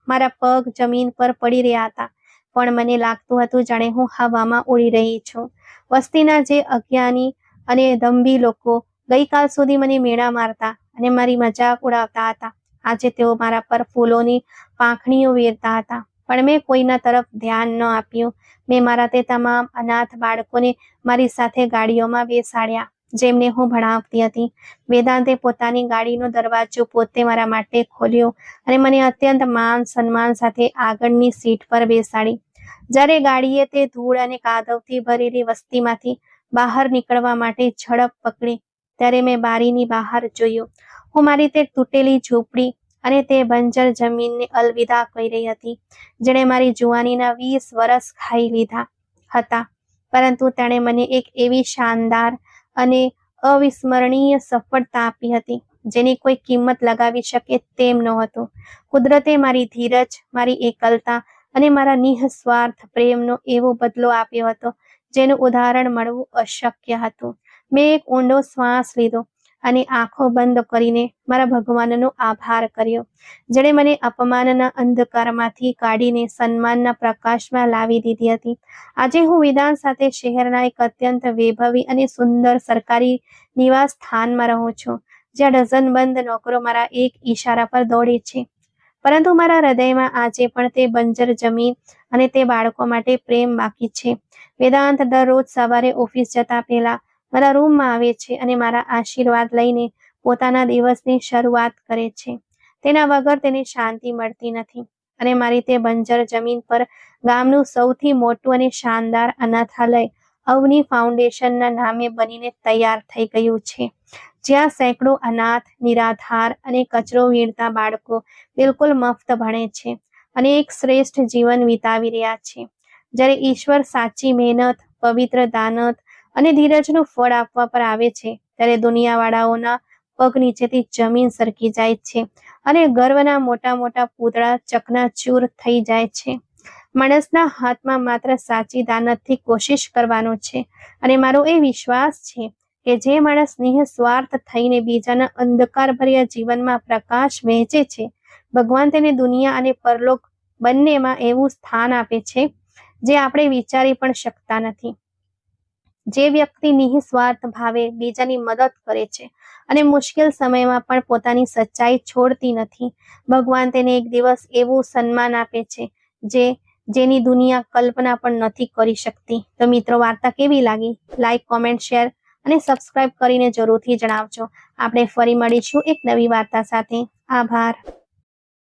મારા પગ જમીન પર પડી રહ્યા હતા, પણ મને લાગતું હતું જાણે હું હવામાં ઉડી રહી છું. વસ્તીના જે અજ્ઞાની અને દંભી લોકો ગઈકાલ સુધી મને મેળા મારતા અને મારી મજાક ઉડાવતા હતા, આજે તેઓ મારા પર ફૂલોની પાંખડીઓ વેરતા હતા. પણ મેં કોઈના તરફ ધ્યાન ન આપ્યું. મેં મારા તે તમામ અનાથ બાળકોને મારી સાથે ગાડીઓમાં બેસાડ્યા જેમને હું ભણાવતી હતી. વેદાંતે પોતાની ગાડીનો દરવાજો પોતે મારા માટે ખોલ્યો અને મને અત્યંત માન સન્માન સાથે આગળની સીટ પર બેસાડી. જ્યારે ગાડીએ તે ધૂળ અને કાદવથી ભરેલી વસ્તીમાંથી બહાર નીકળવા માટે ઝડપ પકડી, ત્યારે મેં બારીની બહાર જોયું. હું મારી તે તૂટેલી ઝૂંપડી અને તે બંજર જમીનને અલવિદા કહી રહી હતી, જેણે મારી જુવાનીના 20 વર્ષ ખાઈ લીધા હતા. પરંતુ તેણે મને એક એવી શાનદાર અને અવિસ્મરણીય સફળતા આપી હતી જેની કોઈ કિંમત લગાવી શકે તેમ નહોતું. કુદરતે મારી ધીરજ, મારી એકલતા અને મારા નિઃસ્વાર્થ પ્રેમનો એવો બદલો આપ્યો હતો જેનું ઉદાહરણ મળવું અશક્ય હતું. મેં એક ઊંડો શ્વાસ લીધો અને આંખો બંધ કરીને મારા ભગવાનનો આભાર કર્યો, જેણે મને અપમાનના અંધકારમાંથી કાઢીને સન્માનના પ્રકાશમાં લાવી દીધી હતી. આજે હું વિધાન સાથે શહેરના એક અત્યંત વૈભવી અને સુંદર સરકારી નિવાસ સ્થાનમાં રહું છું, જ્યાં ડઝનબંધ નોકરો મારા એક ઈશારા પર દોડે છે. પરંતુ મારા હૃદયમાં આજે પણ તે બંજર જમીન અને તે બાળકો માટે પ્રેમ બાકી છે. વેદાંત દરરોજ સવારે ઓફિસ જતા પહેલા મારા રૂમમાં આવે છે અને મારા આશીર્વાદ લઈને પોતાના દિવસની શરૂઆત કરે છે. તેના વગર તેને શાંતિ મળતી નથી. અને મારી તે બંજર જમીન પર ગામનું સૌથી મોટું અને શાનદાર અનાથાલય અવની ફાઉન્ડેશનના નામે બનીને તૈયાર થઈ ગયું છે, જ્યાં સેંકડો અનાથ, નિરાધાર અને કચરો વીણતા બાળકો બિલકુલ મફત ભણે છે અને એક શ્રેષ્ઠ જીવન વિતાવી રહ્યા છે. જ્યારે ઈશ્વર સાચી મહેનત, પવિત્ર દાનત અને ધીરજનું ફળ આપવા પર આવે છે, ત્યારે દુનિયાવાળાઓના પગ નીચેથી જમીન સરકી જાય છે અને ગર્વના મોટા મોટા પૂતળા ચકનાચૂર થઈ જાય છે. માણસના હાથમાં માત્ર સાચી દાનતથી કોશિશ કરવાનો છે. અને મારો એ વિશ્વાસ છે કે જે માણસ નિઃસ્વાર્થ થઈને બીજાના અંધકારભર્યા જીવનમાં પ્રકાશ વહેંચે છે, ભગવાન તેને દુનિયા અને પરલોક બંનેમાં એવું સ્થાન આપે છે જે આપણે વિચારી પણ શકતા નથી. જે વ્યક્તિ નિઃસ્વાર્થ ભાવે બીજાની મદદ કરે છે અને મુશ્કેલ સમયમાં પણ પોતાની સચ્ચાઈ છોડતી નથી, ભગવાન તેને એક દિવસ એવું સન્માન આપે છે જેની દુનિયા કલ્પના પણ નથી કરી શકતી. તો મિત્રો, વાર્તા કેવી લાગી? લાઈક, કોમેન્ટ, શેર અને સબસ્ક્રાઇબ કરીને જરૂરથી જણાવજો. આપણે ફરી મળીશું એક નવી વાર્તા સાથે. આભાર.